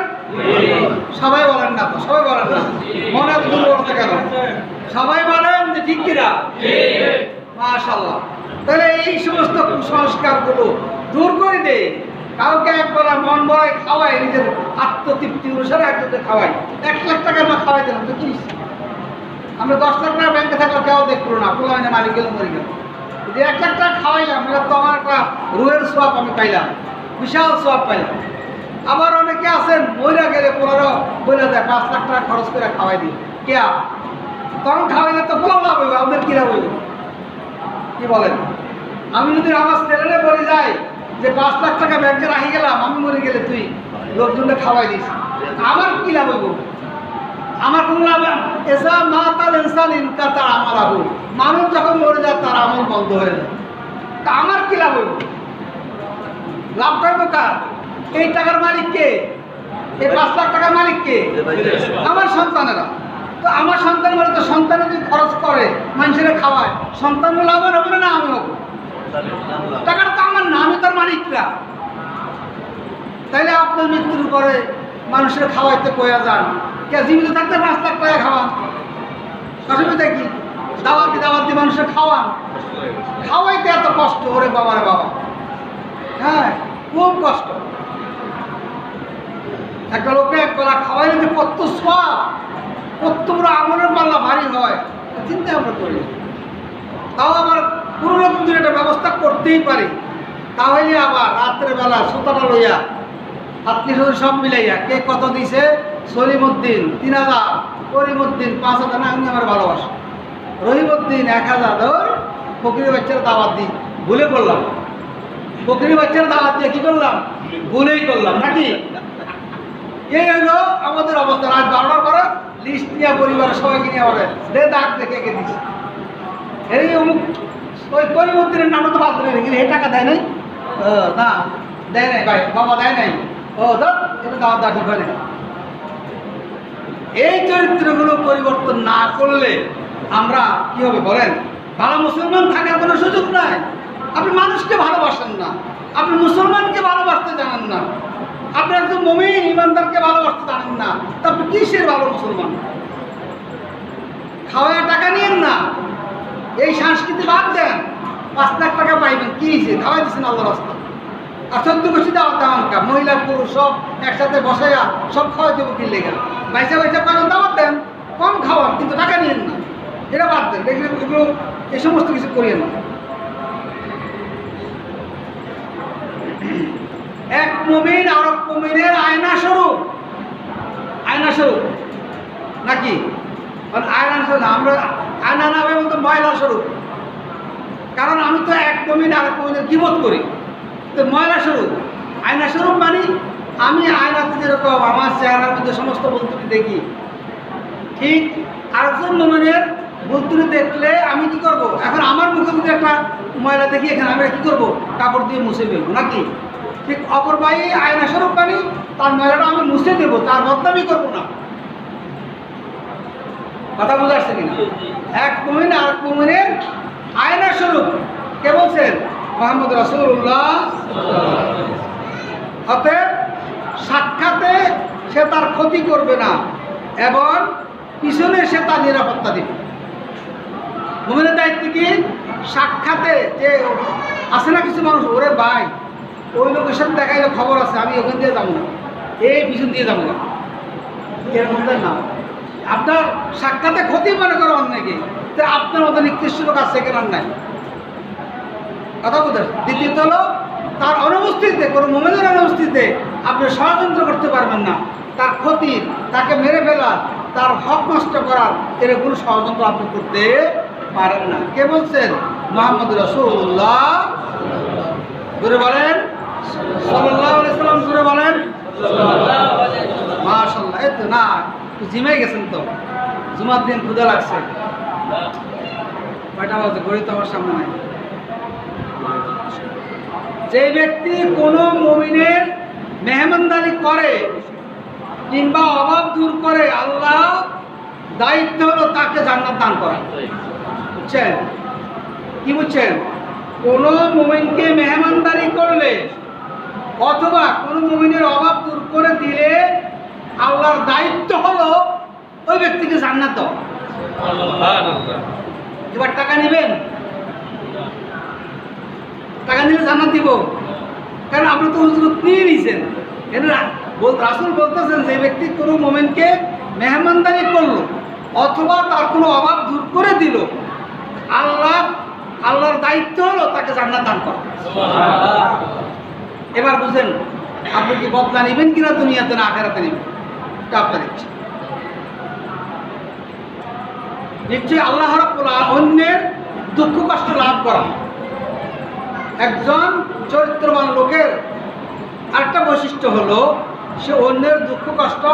সবাই বলেন না তো, সবাই বলেন না, মনে দুর্বলতা কেন? সবাই বলেন যে ঠিক কিনা। মাশাআল্লাহ। তাহলে এই সমস্ত কুসংস্কারগুলো দূর করে দেয়। কাউকে একবার মন ভরায় খাওয়াই, নিজের আত্মতৃপ্তি অনুসারে একজনকে খাওয়াই। 1 লাখ টাকা না খাওয়াই দিলাম তো কি, আমরা 10 লাখ টাকা ব্যাংকে থাকলে কেউ দেখলো না, পোলাইনে মালিক গেল মরে গেল। যে 1 লাখ টাকা খাওয়াইলাম, এটা তো আমার একটা রুহের সোয়াব আমি পাইলাম, বিশাল সোয়াব পাইলাম। আবার অনেকে আছেন মইরা গেলে 15 বলে যায় 5 লাখ টাকা খরচ করে খাওয়াই দিই কে, তখন খাওয়াইলে তো পোলাও লাভ হইবে, আমাদের কিরা হইবে? কি বলেন? আমি যদি আমার ছেলেরে বলে যাই যে 5 লাখ টাকা ব্যাংকে রাখি গেলাম, আমি মরে গেলে তুই লোকজনকে খাওয়াই দিস, আমার কি লাভ হইব? আমার কোন লাভ? এসা মাতাল ইনসান ইনকা তার আমল আবু, মানুষ যখন মরে যায় তার আমল বন্ধ হয়ে যায়, তা আমার কি লাভ হইব? লাভ করবো কার? এই টাকার মালিক কে? এই 5 লাখ টাকার মালিক কে? আমার সন্তানেরা। তো আমার সন্তান বলে তো সন্তান যদি খরচ করে মানুষেরা খাওয়ায়, সন্তান লাভ হবে না আমি হবো? টাকাটা তো আমার না, আমি তার মালিকরা। তাইলে আপনার মৃত্যুর পরে মানুষের খাওয়াইতে কয়া যান, কে জীবিত থাকতে 5 লাখ টাকা খাওয়ান, অসুবিধা কি? দাওয়াতি মানুষের খাওয়ান, খাওয়াইতে এত কষ্ট? ওরে বাবা রে বাবা, হ্যাঁ খুব কষ্ট। একটা লোকে এক বেলা খাওয়াইলে যে কত সওয়াব, কত বড় আমলের পাল্লা ভারী হয়, চিন্তা আমরা করি। তাও আবার কোনো রকম যদি একটা ব্যবস্থা করতেই পারি, তাহলে আবার রাত্রেবেলা সুতাটা লইয়া আত্মীয় স্বজন সব মিলাইয়া কে কত দিছে, সলিমউদ্দিন 3000, করিমউদ্দিন 5000, না আমি আমার ভালোবাসা, রহিমউদ্দিন 1000, ধর ফকিরের বাচ্চারা দাওয়াত দিই, ভুলে করলাম, ফকিরের বাচ্চারা দাওয়াত দিয়ে কি করলাম, ভুলেই করলাম নাকি? এই হলো আমাদের অবস্থা। রাত 12টার পরে লিস্ট নিয়ে পরিবারের সবাইকে নিয়ে আবার দাগ দেখে কে দিচ্ছে, এই অমুক ওই করিমউদ্দিনের নামে তো বাদ দেয়, কিন্তু এই টাকা দেয় নাই, না দেয় নাই ভাই, বাবা দেয় নাই, ও ধর এটা দাওয়াত দেওয়া ঠিক হয় না। এই চরিত্রগুলো পরিবর্তন না করলে আমরা কি হবে বলেন? ভালো মুসলমান থাকার কোনো সুযোগ নাই। আপনি মানুষকে ভালোবাসেন না, আপনি মুসলমানকে ভালোবাসতে জানেন না, আপনি একজন মুমিন ইমানদারকে ভালোবাসতে জানেন না, তা আপনি কিসের ভালো মুসলমান? খাওয়ায় টাকা নিয়েন না, এই সংস্কৃতি বাদ দেন। 5 লাখ টাকা পাইবেন, কি হয়েছে? খাওয়াই দিচ্ছেন আল্লাহ রাস্তা। আর 14 গোষ্ঠী দাওয়াত দেওয়ান কা, মহিলা পুরুষ সব একসাথে বসাইয়া সব খাওয়াই দেবো কি লেগে? বাইসা পাবেন দাওয়াত দেন, কম খাওয়ান কিন্তু টাকা নিয়েন না, এটা বাদ দেন। এগুলো এই সমস্ত কিছু করিয়েন না। এক মুমিন আর এক মুমিনের আয়না স্বরূপ, আয়না স্বরূপ নাকি? আয়না স্বরূপ আমরা আয়না না বলতে ময়লা স্বরূপ, কারণ আমি তো এক মুমিন আর এক মুমিনের গীবত করি, তো ময়লা স্বরূপ। আয়না স্বরূপ মানে আমি আয়নাতে যেরকম আমার চেহারার মধ্যে সমস্ত বস্তুটি দেখি, ঠিক আরেকজন মুমিনের বস্তুটি দেখলে আমি কি করব? এখন আমার মুখে যদি একটা ময়লা দেখি, এখানে আমি কি করব? কাপড় দিয়ে মুছে ফেলবো নাকি? ঠিক অপর ভাই আয়না স্বরূপ মানে তার ময়লাটা আমি মুছে দেবো, তার বদনামি করবো না। কথা বুঝে আসছে কিনা? এক মুমিন আর এক মুমিনের আয়না স্বরূপ। কে বলছেন? মুহাম্মদ রাসূলুল্লাহ। অতএব সাক্ষাতে সে তার ক্ষতি করবে না এবং পিছনে সে তার নিরাপত্তা দিবে। মুমিনের দায়িত্ব কি? সাক্ষাতে যে আছে না কিছু মানুষ, ওরে ভাই ওই লোকের সাথে দেখাইলে খবর আছে, আমি ওখান দিয়ে যাবো না, এই পিছন দিয়ে যাবো না, এর মধ্যে না। আপনার সাক্ষাতে ক্ষতি মনে করো অন্যকে, তো আপনার মতো নিকৃষ্ট লোক আছে কেন নাই? কথা বলতে। দ্বিতীয়ত হলো তার অনুপস্থিতিতে, কোনো মুমিনের অনুপস্থিতিতে আপনি ষড়যন্ত্র করতে পারবেন না, তার ক্ষতির, তাকে মেরে ফেলার, তার হক নষ্ট করার এর কোনো ষড়যন্ত্র আপনি করতে পারেন না। কে বলছেন? মুহাম্মদ রাসূলুল্লাহ। জোরে বলেন সাল্লাল্লাহু আলাইহি সাল্লাম, জোরে বলেন মাশাআল্লাহ। এই তো না জিমে গেছেন তো, জুমার দিন ক্ষুধা লাগছে। কয়টা বাজে? ঘড়ি তো আমার সামনে নাই। যে ব্যক্তি কোনো মুমিনের মেহমানদারি করে কিংবা অভাব দূর করে, আল্লাহ দায়িত্ব হলো তাকে জান্নাত দান করা। বুঝছেন কি? বুঝছেন? কোনো মুমিনকে মেহমানদারি করলে অথবা কোনো মুমিনের অভাব দূর করে দিলে আল্লাহর দায়িত্ব হলো ওই ব্যক্তিকে জান্নাত দাও। এবার টাকা নেবেন, টাকা দিলে জান্নাত দিব? কারণ আপনি তো উজরত নিয়ে নিয়েছেন। রাসূল বলতেছেন যে ব্যক্তি কোনো মোমেনকে মেহমানদারি করলো অথবা তার কোনো অভাব দূর করে দিল, আল্লাহর দায়িত্ব হলো তাকে জান্নাত দান করা। এবার বুঝেন আপনি কি বদলা নেবেন কিনা, দুনিয়াতে না আখিরাতে নেবেন, এটা আপনার ইচ্ছা। নিশ্চয়ই আল্লাহ রাব্বুল আলামিন অন্যের দুঃখ কষ্ট লাভ করা একজন চরিত্রবান লোকের আরেকটা বৈশিষ্ট্য হলো সে অন্যের দুঃখ কষ্ট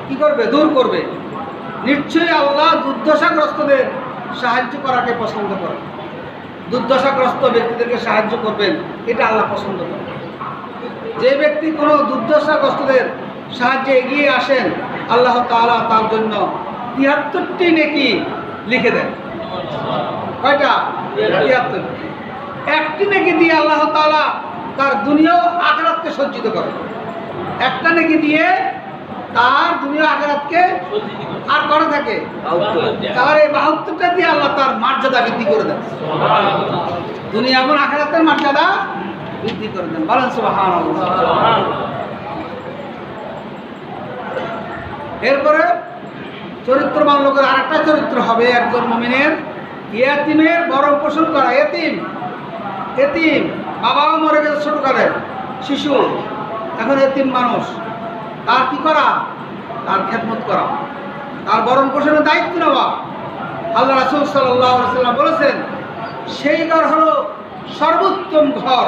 কি করবে? দূর করবে। নিশ্চয়ই আল্লাহ দুর্দশাগ্রস্তদের সাহায্য করাকে পছন্দ করেন। দুর্দশাগ্রস্ত ব্যক্তিদেরকে সাহায্য করবেন, এটা আল্লাহ পছন্দ করেন। যে ব্যক্তি কোনো দুর্দশাগ্রস্তদের সাহায্যে এগিয়ে আসেন, আল্লাহ তাআলা তার জন্য ৭৩টি নেকি লিখে দেন। কয়টা? ৭৩। একটি নেকি দিয়ে আল্লাহ তাআলা তার দুনিয়া ও আখিরাতকে সজ্জিত করে। একটা নেকি দিয়ে তার দুনিয়া আখিরাতকে আর করে থাকে। তার এই ৭২টা দিয়ে আল্লাহ তার মর্যাদা বৃদ্ধি করে দেন। দুনিয়া এবং আখিরাতের মর্যাদা বৃদ্ধি করে দেন। বলেন সুবহানাল্লাহ। এরপরে চরিত্রবান লোকের আরেকটা চরিত্র হবে একজন মুমিনের ইয়াতিমের ভরণ পোষণ করা। এতিম বাবাও মরে গেছে ছোটকালে, শিশু, এখন এতিম মানুষ, তার কি করা? তার খেদমত করা, তার ভরণ পোষণের দায়িত্ব নেওয়া। আল্লাহ রাসূল সাল্লাল্লাহু আলাইহি ওয়াসাল্লাম বলেছেন সেই ঘর হলো সর্বোত্তম ঘর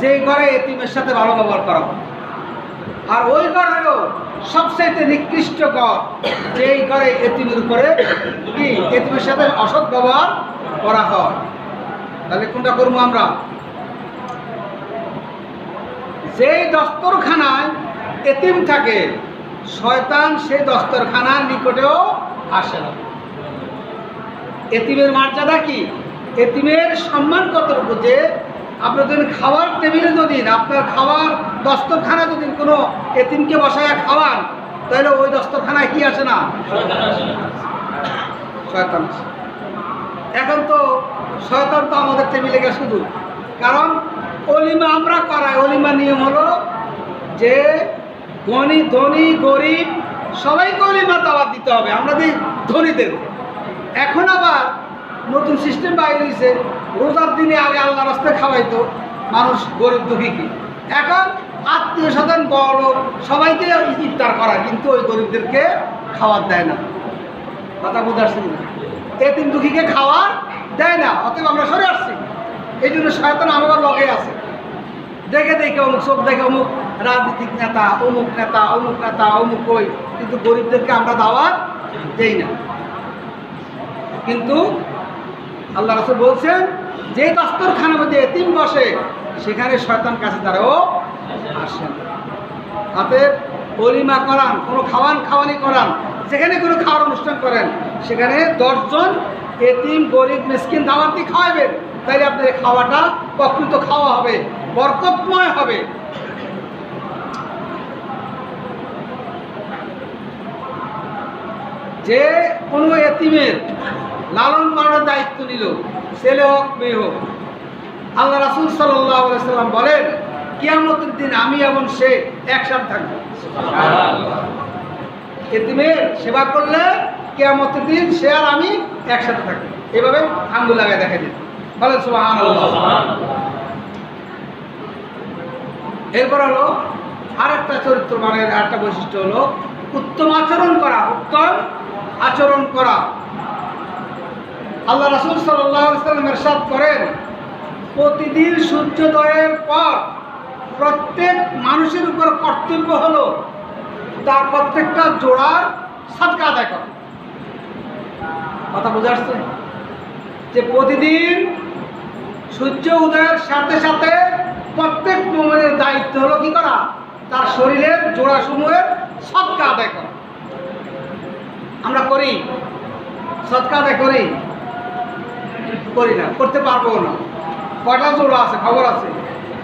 যেই ঘরে এতিমের সাথে ভালো ব্যবহার করা হয়। আর ওই ঘর হলো সবচেয়ে নিকৃষ্ট ঘর যেই ঘরে এতিমের উপরে কি এতিমের সাথে অসৎ ব্যবহার করা হয়। তাহলে কোনটা করবো আমরা? যেই দস্তরখানায় এতিম থাকে শয়তান সেই দস্তরখানার নিকটেও আসে না। এতিমের মর্যাদা কি, এতিমের সম্মান কতটুকু যে আপনার যদি খাওয়ার টেবিলে যদি আপনার খাওয়ার দস্তরখানায় যদি কোনো এতিমকে বসায় খাওয়ান, তাহলে ওই দস্তরখানায় কি আসে না? শয়তান আসে। এখন তো শয়তান তো আমাদের টেবিলে গেছে শুধু, কারণ অলিমা আমরা করাই। অলিমা নিয়ম হলো যে ধনী গরিব সবাইকে অলিমা দাওয়াত দিতে হবে, আমরা দিই ধনীদের। এখন আবার নতুন সিস্টেম বাইরে হয়েছে, রোজার দিনে আগে আল্লাহ রাস্তায় খাওয়াইতো মানুষ গরিব দুঃখীকে, এখন আত্মীয় স্বজন বড় সবাইকে ইফতার করা, কিন্তু ওই গরিবদেরকে খাওয়ার দেয় না। কথা বুঝতে পারছি না? এতিম দুঃখীকে খাওয়ার দেয় না, অতএব আমরা সরে আসছি। এই জন্য শয়তান আমার লগে আছে, দেখে অমুক সব দেখে অমুক রাজনীতিক নেতা, অমুক নেতা অমুক ওই, কিন্তু গরিবদেরকে আমরা দাওয়াত দেই না। কিন্তু আল্লাহ রাসূল বলছেন যে দস্তরখানার মধ্যে এতিম বসে সেখানে শয়তান কাছে তারাও আসে না। অতএব অলিমা করান, কোনো খাওয়ানি করান, যেখানে কোনো খাওয়ার অনুষ্ঠান করেন সেখানে 10 জন এতিম গরিব মিসকিন দাওয়াতি খাওয়াবেন, তাইলে আপনার খাওয়াটা প্রকৃত খাওয়া হবে, বরকতময় হবে। যে কোনো এতিমের লালন পালনের দায়িত্ব নিল, ছেলে হোক মেয়ে হোক, আল্লাহ রাসূল সাল্লাল্লাহু আলাইহি ওয়াসাল্লাম বলেন কিয়ামতের দিন আমি এবং সে একসাথে থাকবো। এতিমের সেবা করলে কিয়ামতের দিন সে আর আমি একসাথে থাকবো। এভাবে আঙ্গুল লাগায় দেখা দিন। বলেন সুবহানাল্লাহ। এরপর হলো আরেকটা চরিত্র মানের আরেকটা বৈশিষ্ট্য হলো উত্তম আচরণ করা। আল্লাহ রাসূল সাল্লাল্লাহু আলাইহি ওয়াসাল্লাম ইরশাদ করেন প্রতিদিন সূর্যোদয়ের পর প্রত্যেক মানুষের উপর কর্তব্য হলো তার প্রত্যেকটা জোড়ার সাদকা আদায় করা। কথা বুঝে আসছে? যে প্রতিদিন সূর্য উদয়ের সাথে সাথে প্রত্যেক মুমিনের দায়িত্ব হলো কি করা? তার শরীরের জোড়াসমূহের সাদকা আদায় করা। আমরা করি? সাদকা আদায় করি না, করতে পারবো না। কয়টা জোড়া আছে খবর আছে?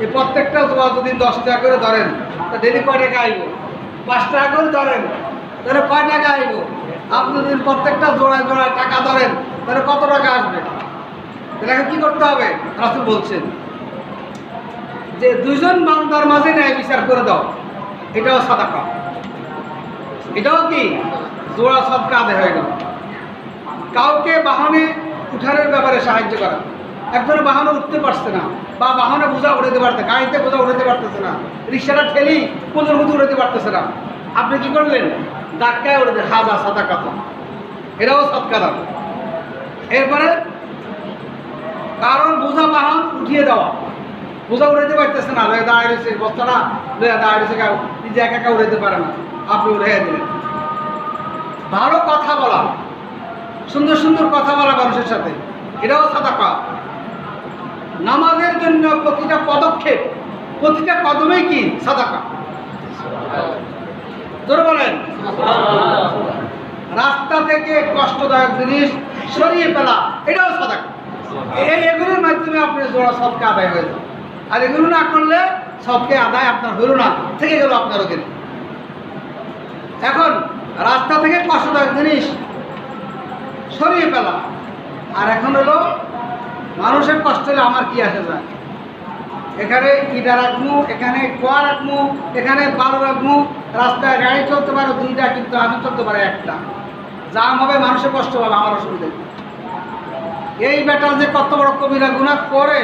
এই প্রত্যেকটা জোড়া যদি 10 টাকা করে ধরেন তা ডেলি কয় টাকা আইব? 5 টাকা করে ধরেন তাহলে কয় টাকা আইব? আপনি যদি প্রত্যেকটা জোড়ায় টাকা ধরেন তাহলে কত টাকা আসবে? তাহলে এখন কি করতে হবে? রাসূল বলছেন যে দুইজন বান্দার মাঝে ন্যায় বিচার করে দাও, এটাও সাদাকা। এটাও কি জোড়া সদকা আদায় হয়ে গেল। কাউকে বাহনে উঠানোর ব্যাপারে সাহায্য করা, একজনের বাহনে উঠতে পারছে না বা বাহনে বোঝা উঠাতে পারছে, গাড়িতে বোঝা উঠাতে পারতেছে না, রিক্সাটা ঠেলি কোনোর মতো উঠাতে পারতেছে না, আপনি কি করলেন? ধাক্কায় উঠে হাজা সাদাকা, তো এটাও সদকা দাও। এরপরে কারণ বোঝা বাহন উঠিয়ে দেওয়া, বোঝা উঠাইতে পারতেছে না, লয়ে দাঁড়িয়ে রয়েছে, বস্তাটা লয়ে দাঁড়িয়ে রয়েছে, নিজে একা একা উঠাইতে পারে না, আপনি উঠাইয়া দিলেন। ভালো কথা বলা, সুন্দর সুন্দর কথা বলা মানুষের সাথে, এটাও সাদাকা। নামাজের জন্য প্রতিটা পদক্ষেপ, প্রতিটা কদমেই কি সাদাকা। ধরে বলেন, রাস্তা থেকে কষ্টদায়ক জিনিস সরিয়ে ফেলা, এটাও সাদাকা। এগুলোর মাধ্যমে আপনি জোড়া সদকা আদায় হয়ে যান। আর এগুলো না করলে সদকা আদায় আপনার হলো না, থেকে গেল আপনার ওখানে। এখন রাস্তা থেকে কষ্টদায়ক জিনিস সরিয়ে ফেলা, আর এখন হলো মানুষের কষ্ট হলে আমার কি আসে যায়, এখানে ইটা রাখবো, এখানে কোয়া রাখবো, এখানে বালু রাখবো, রাস্তায় গাড়ি চলতে পারে দুইটা, কিন্তু আমি চলতে পারে একটা, জাম হবে, মানুষের কষ্ট হবে, আমার অসুবিধা। এই বেটার যে কত বড় কবিরা গুনাহ করে,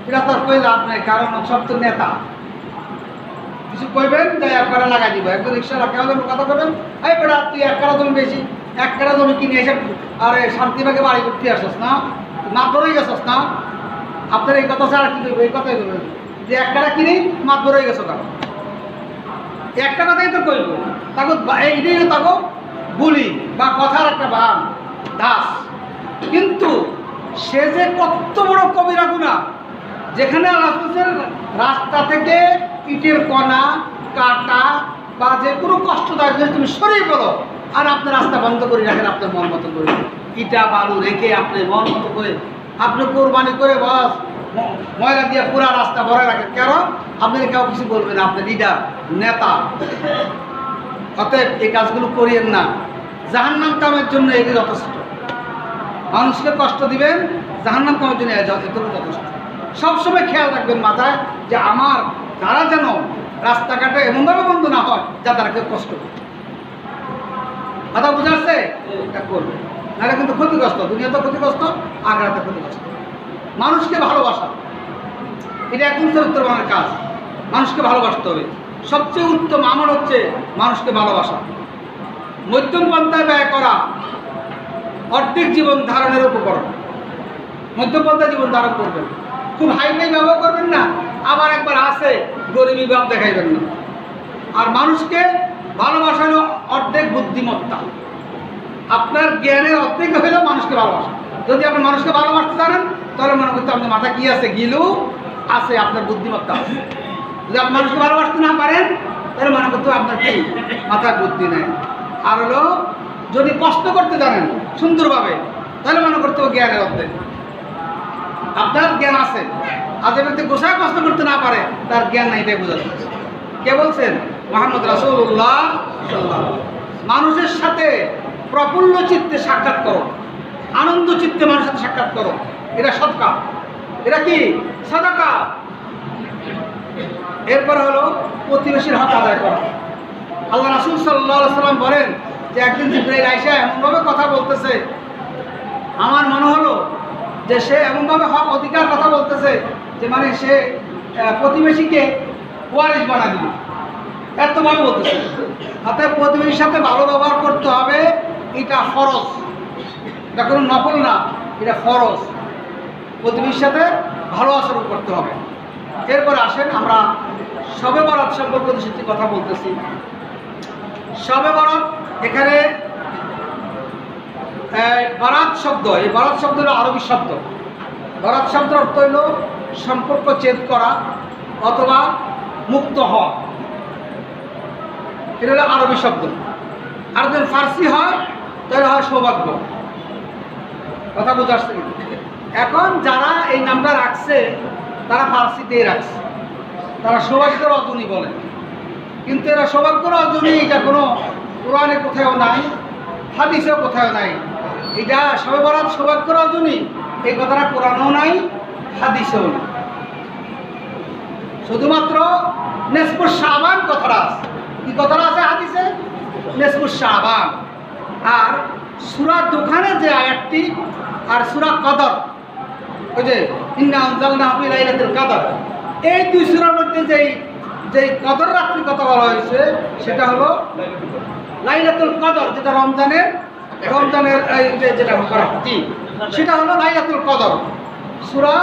এটা তো আর কই লাভ নেই, কারণ সব তো নেতা। কিছু কইবেন যে এক কাটা লাগাই দিব, একজন রিক্সা রাখা হলে কথা কবেন, এই বেটা তুই এক কাটা জমি বেশি, এক কাটা জমি কিনে এসে আরে শান্তিবাগে বাড়ি করতে আসছ না, মাতবর হয়ে গেছস না। আপনার এই কথা ছাড়া কি করবো? এই কথাই বলবেন যে এক কাটা কিনে মাতবর হয়ে গেছো, কারণ একটা কথাই তো কইব, তাকে এইটাই তাকে বলি বা কথার একটা ভাব দাস। কিন্তু সে যে কত বড় কবিরা গুনাহ, যেখানে রাস্তা থেকে ইটের কণা, কাটা বা যে কোনো কষ্টদায়ক জিনিস তুমি সরিয়ে ফেলো, আর আপনার রাস্তা বন্ধ করে রাখেন আপনার মন মতো করে, ইটা বালু রেখে আপনি মন মতো করে আপনি কোরবানি করে বস ময়লা দিয়ে পুরা রাস্তা ভরে রাখেন, কেন? আপনি কেউ কিছু বলবেন, আপনি লিডার, নেতা। অতএব এই কাজগুলো করিয়েন না, জাহান্নাম কামের জন্য এগুলো যথেষ্ট। মানুষকে কষ্ট দিবেন, জাহান্নাম কামের জন্য এগুলো যথেষ্ট। সবসময় খেয়াল রাখবেন মাথায় যে আমার তারা যেন রাস্তাঘাটে এমনভাবে বন্ধ না হয় যা তারা কেউ কষ্ট করে। কথা বুঝে আসছে? এটা করবে, নাহলে কিন্তু ক্ষতিগ্রস্ত, দুনিয়াতে ক্ষতিগ্রস্ত, আখেরাতে ক্ষতিগ্রস্ত। মানুষকে ভালোবাসা, এটা একদম চরিত্রবানের কাজ। মানুষকে ভালোবাসতে হবে। সবচেয়ে উত্তম আমল হচ্ছে মানুষকে ভালোবাসা। মধ্যম পন্থায় ব্যয় করা অর্ধেক জীবন ধারণের উপকরণ। মধ্যম পন্থায় জীবন ধারণ করবেন, খুব হাইফাই ব্যবহার করবেন না, আবার একবার আসে গরিবী ভাব দেখাইবেন না। আর মানুষকে ভালোবাসা হলো অর্ধেক বুদ্ধিমত্তা। আপনার জ্ঞানের অর্ধেক হলেও মানুষকে ভালোবাসা। যদি আপনি মানুষকে ভালোবাসতে জানেন, তাহলে মনে করতে আপনার মাথা কি আছে, গিলু আছে, আপনার বুদ্ধিমত্তা আছে। যদি আপনি মানুষকে ভালোবাসতে না পারেন, তাহলে মনে করতে আপনার কি মাথার বুদ্ধি নেই। আর হলো যদি কষ্ট করতে জানেন সুন্দরভাবে, তাহলে মনে করতে হবে জ্ঞানের অর্ধেক। আপনার জ্ঞান আছে, আর যে ব্যক্তি গোসায় কষ্ট করতে না পারে তার জ্ঞান নাই, এটাই বোঝা যাচ্ছে। কে বলছেন? মুহাম্মদ রাসূলুল্লাহ সাল্লাল্লাহু আলাইহি ওয়াসাল্লাম। মানুষের সাথে প্রফুল্ল চিত্তে সাক্ষাৎ করো, আনন্দ চিত্তে মানুষের সাথে সাক্ষাৎ করো, এটা সদকা। এটা কি? সাদাকা। এরপর হলো প্রতিবেশীর হক আদায় করা। আল্লাহ রাসূল সাল্লাল্লাহু আলাইহি ওয়াসাল্লাম বলেন যে একদিন জিবরাইল আইসা এমনভাবে কথা বলতেছে, আমার মনে হলো যে সে এমনভাবে হক অধিকার কথা বলতেছে যে মানে সে প্রতিবেশীকে ওয়ারিশ বানা দিল, এতভাবে বলতেছে। অর্থাৎ প্রতিবেশীর সাথে ভালো ব্যবহার করতে হবে, এটা ফরজ, এটা কোনো নফল না, এটা ফরজ। প্রতিবেশীর সাথে ভালো আচরণ করতে হবে। এরপরে আসেন আমরা শবে বরাত সম্পর্কে দু-চারটি কথা বলতেছি। শবে বরাত, এখানে বারাত শব্দ, এই বারাত শব্দ হলো আরবি শব্দ। বারাত শব্দের অর্থ হইল সম্পর্ক ছেদ করা অথবা মুক্ত হওয়া, এটা হলো আরবি শব্দ। আর যদি ফার্সি হয় তাহলে হয় সৌভাগ্য। কথা বুঝে আসছে? এখন যারা এই নামটা রাখছে তারা ফার্সিতেই রাখছে, তারা সৌভাগ্যের রজনী বলে, কিন্তু এরা সৌভাগ্যের রজনী এটা কোনো কোরআনে কোথাও নাই, হাদিসেও কোথাও নাই। এটা শবে বরাত সৌভাগ্যের রজনী, এই কথাটা কোরআনেও নাই, হাদিসেও নাই। শুধুমাত্র নেসফুস শাবান কথাটা আছে। কি কথাটা আছে হাদিসে? নেসফুস শাবান। আর সূরা দুখানে যে আয়াতটি আর সূরা কদর, ওই যে ইন্না আনজালনাহু ফি লাইলাতুল কদর, এই দুই সূরার মধ্যে যেই কদর রাত্রির কথা বলা হয়েছে সেটা হলো লাইলাতুল কদর, যেটা রমজানের এই যেটা রাত্রি, সেটা হলো লাইলাতুল কদর। সূরা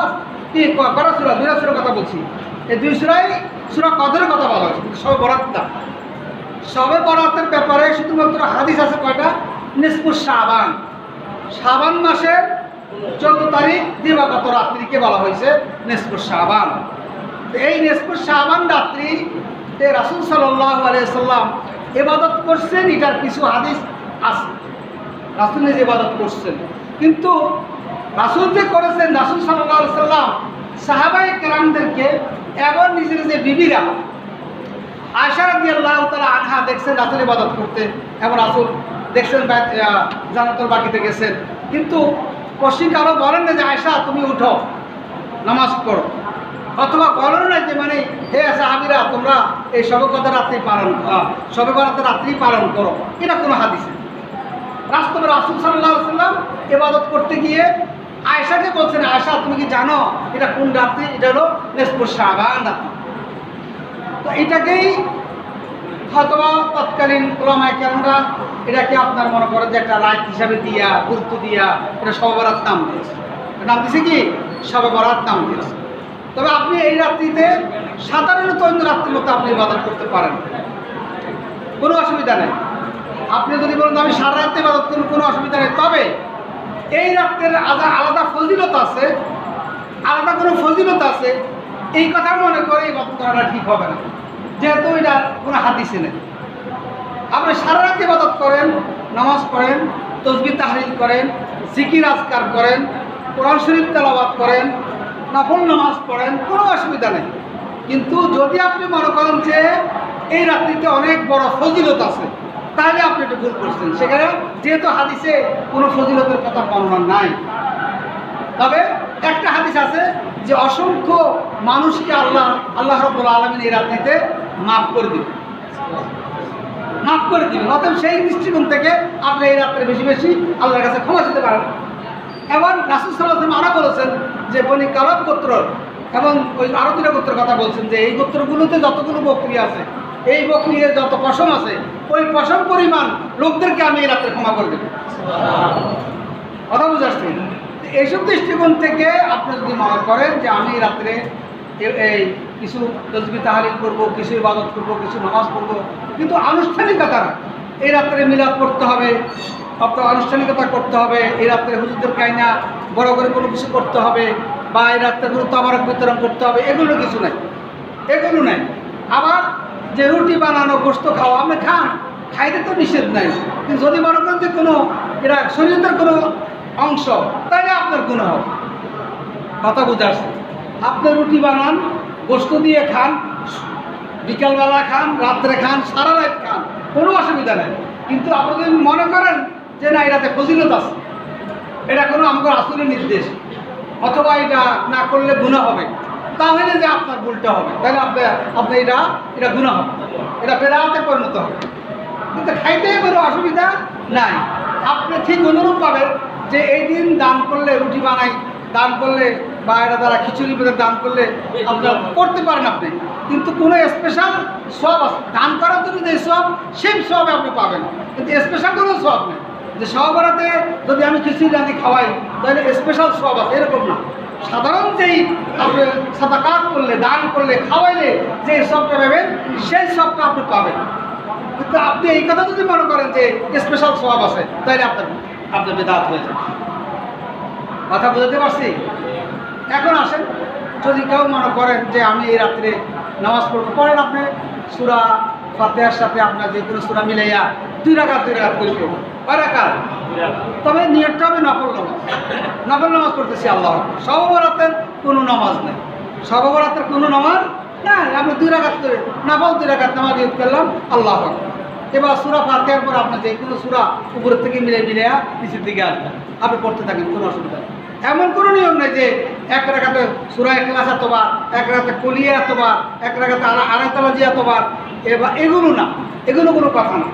কি করা সূরা, দুই সূরার কথা বলছি। এই দুই সূরাই সূরা কদরের কথা বলা হয়েছে, সবে বরাত না। সবে বরাতের ব্যাপারে শুধুমাত্র হাদিস আছে কয়টা? নিসফুস শাবান, শাবান মাসের 14 তারিখ দিবাগত রাত্রিকে বলা হয়েছে নিসফুস শাবান। এই নিসফুস শাবান রাত্রিতে রাসূল সাল্লাল্লাহু আলাইহি সাল্লাম ইবাদত করছেন, এটার কিছু হাদিস আছে। রাসূল নিজে ইবাদত করছেন, কিন্তু রাসূল যে করেছেন, রাসূল সাল্লাল্লাহু আলাইহি সাল্লাম সাহাবায়ে কেরামদেরকে এবং নিজের যে বিবিরা আয়েশা রাদিয়াল্লাহু তাআলা আনহা দেখছেন রাসূল ইবাদত করতে, এবং রাসূল দেখছেন জান্নাতুল বাকিতে গেছেন, কিন্তু পশ্চিমকালও বলেন না যে আয়েশা তুমি উঠো নামাজ পড়ো, অথবা বলেন না যে মানে হে সাহাবীরা তোমরা এই শবে কদর রাত্রি শবে বরাতের রাত্রি পালন করো, এটা কোনো হাদিসে। রাসূল সাল্লাল্লাহু আলাইহি সাল্লাম ইবাদত করতে গিয়ে আয়েশাকে বলছেন, আয়েশা তুমি কি জানো এটা কোন রাত্রি? এটা হলো নিসফুস শাবান রাত্রি। তো এটাকেই হয়তোবা তৎকালীন উলামায়ে কেরামরা এটাকে আপনার মনে করেন যে একটা রাত হিসাবে দিয়া, গুরুত্ব দিয়া এটা শবে বরাত নাম দিয়েছে। নাম দিয়েছে কি? শবে বরাত নাম দিয়েছে। তবে আপনি এই রাত্রিতে সাধারণত অন্য রাত্রির মতো আপনি ইবাদত করতে পারেন, কোনো অসুবিধা নেই। আপনি যদি বলেন আমি সারা রাত্রে ইবাদত করুন, কোনো অসুবিধা নেই। তবে এই রাত্রের আলাদা ফজিলত আছে, আলাদা কোনো ফজিলত আছে, এই কথা মনে করে ইবাদত করাটা ঠিক হবে না, যেহেতু এটা কোনো হাদিসে নেই। আপনি সারা রাত ইবাদত করেন, নামাজ পড়েন, তাসবিহ তাহলিল করেন, জিকির আজকার করেন, কোরআন শরীফ তেলাওয়াত করেন, নফল নামাজ পড়েন, কোনো অসুবিধা নেই। কিন্তু যদি আপনি মনে করেন যে এই রাত্রিতে অনেক বড় ফজিলত আছে, তাহলে আপনি একটু ভুল করছেন। সেখানে যেহেতু হাদিসে কোনো ফজিলতের কথা বর্ণনা নাই, তবে একটা হাদিস আছে যে অসংখ্য মানুষকে আল্লাহ রাব্বুল আলামিন এই রাত্রিতে মাফ করে দিবেন, মাফ করে দিবেন। অতএব সেই দৃষ্টিকোণ থেকে আপনি এই রাত্রে বেশি বেশি আল্লাহর কাছে ক্ষমা দিতে পারেন। এবং রাসূল সাল্লাল্লাহু আলাইহি ওয়াসাল্লাম আরও বলেছেন যে বনি কালব গোত্র এবং ওই আরও 2টা গোত্রের কথা বলছেন যে এই গোত্রগুলোতে যতগুলো বকরি আছে, এই বকরির যত পশম আছে, ওই পশম পরিমাণ লোকদেরকে আমি এই রাত্রে ক্ষমা করে দেব। কথা বুঝাচ্ছি? এইসব দৃষ্টিকোণ থেকে আপনি যদি মনে করেন যে আমি এই রাত্রে এই কিছু তাসবিহ তাহলিল করবো, কিছু ইবাদত করবো, কিছু নামাজ পড়বো, কিন্তু আনুষ্ঠানিকতা এই রাত্রে মিলাদ পড়তে হবে, আপনার আনুষ্ঠানিকতা করতে হবে, এই রাত্রে হুজুরদের কায়না বড় করে কোনো কিছু করতে হবে, বা এই রাত্রে কোনো তাবারক বিতরণ করতে হবে, এগুলো কিছু নাই, এগুলো নাই। আবার যে রুটি বানানো, গোশত খাওয়া, আপনি খান, খাইতে তো নিষেধ নাই, কিন্তু যদি মনে করেন যে কোনো এটা শরীয়তের কোনো অংশ, তাহলে আপনার গুনাহ হবে। কথা বুঝাচ্ছে? আপনি রুটি বানান, গোশত দিয়ে খান, বিকালবেলা খান, রাত্রে খান, সারা রাত খান, কোনো অসুবিধা নেই। কিন্তু আপনি যদি মনে করেন যে না এটাতে ফজিলত আছে, এটা কোনো আমাকে রাসূলের নির্দেশ, অথবা এটা না করলে গুনাহ হবে, তাহলে যে আপনার ভুলটা হবে, তাহলে আপনি এটা গুনাহ হবে, এটা বেদাতে পরিণত হবে। কিন্তু খাইতে কোনো অসুবিধা নাই। আপনি ঠিক অনুরূপ পাবেন যে এই দিন দান করলে, রুটি বানাই দান করলে, বা এটা দ্বারা খিচুড়ি পেতে দান করলে আপনার করতে পারেন আপনি, কিন্তু কোনো স্পেশাল সব দান করার জন্য যে সব, সেই সব আপনি পাবেন, কিন্তু স্পেশাল কোনো সব নেই যে শবে বরাতে যদি আমি খিচুড়ি রাঁধি খাওয়াই তাহলে স্পেশাল সব আছে, এরকম না। সাধারণ যেই আপনি সাদাকাত করলে, দান করলে, খাওয়াইলে যে সবটা পাবেন, সেই সবটা আপনি পাবেন। কিন্তু আপনি এই কথা যদি মনে করেন যে স্পেশাল সব আছে, তাহলে আপনার বিদআত হয়ে যাবে। কথা বুঝতে পারছি? এখন আসেন, যদি কেউ মনে করেন যে আমি এই রাত্রে নামাজ পড়বো, পড়েন আপনি সূরা ফাতিহার সাথে আপনার যে কোনো সূরা মিলাইয়া 2 রাকাত করে পড়বো। কয় রাকাত? তবে নিয়তটা হবে নফল নামাজ, নফল নামাজ পড়তেছি আল্লাহ। শবে বরাতের কোনো নামাজ নেই, শবে বরাতের কোনো নামাজ না, আপনি 2 রাকাত করে নফল 2 রাকাত নামাজ নিয়ত করলাম আল্লাহ। এবার সূরা ফাতিহার পর আপনি যে কোনো সূরা উপরের থেকে মিলাইয়া নিচের দিকে আসবেন, আপনি পড়তে থাকেন, কোনো অসুবিধা নেই। এমন কোনো নিয়ম নেই যে এক রাকাতে সূরা ইখলাস এতবার, এক রাকাতে কুলিয়া এতবার, এক রাকাতে আরাতালা জি এতবার, এগুলো না, এগুলো কোনো কথা না।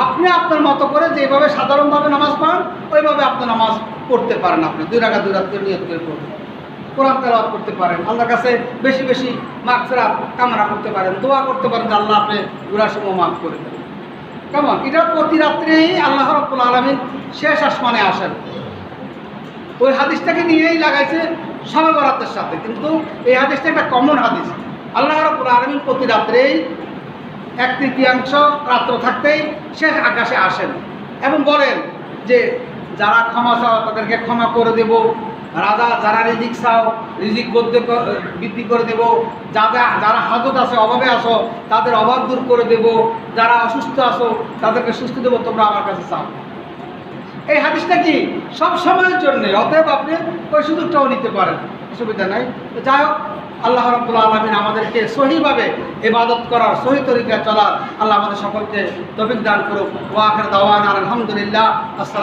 আপনি আপনার মতো করে যেভাবে সাধারণভাবে নামাজ পড়েন ওইভাবে আপনি নামাজ পড়তে পারেন। আপনি 2 রাকাত 2 রাকাত করে নিয়ত করে পড়বেন, কোরআন তেলাওয়াত করতে পারেন, আল্লাহর কাছে বেশি বেশি মাগফিরাত কামনা করতে পারেন, দোয়া করতে পারেন যে আল্লাহ আপনি গুনাহসমূহ মাফ করে দেন। কেমন? এটা প্রতি রাত্রেই আল্লাহ রাব্বুল আলামিন শেষ আসমানে আসেন। ওই হাদিসটাকে নিয়েই লাগাইছে শবে বরাতের সাথে, কিন্তু এই হাদিসটা একটা কমন হাদিস। আল্লাহ রাব্বুল আলামিন প্রতি রাত্রেই 1/3 রাত্র থাকতেই শেষ আকাশে আসেন এবং বলেন যে যারা ক্ষমা চাও তাদেরকে ক্ষমা করে দেব, যারা রিজিক চাও রিজিক বৃদ্ধি করে দেব, যারা হাজত আছে অভাবে আসো তাদের অভাব দূর করে দেব, যারা অসুস্থ আসো তাদেরকে সুস্থ দেবো, তোমরা আমার কাছে চাও। এই হাদিসটা কি সব সময়ের জন্যে, অতএব আপনি ওই সুযোগটাও নিতে পারেন, অসুবিধা নাই। তো যাই হোক, আল্লাহ রাব্বুল আলামিন আমাদেরকে সহিভাবে ইবাদত করার, সহি তরিকায় চলার আল্লাহ আমাদের সকলকে তৌফিক দান করুক। ওয়া আখির দাওয়ানা আলহামদুলিল্লাহ। আসসালামু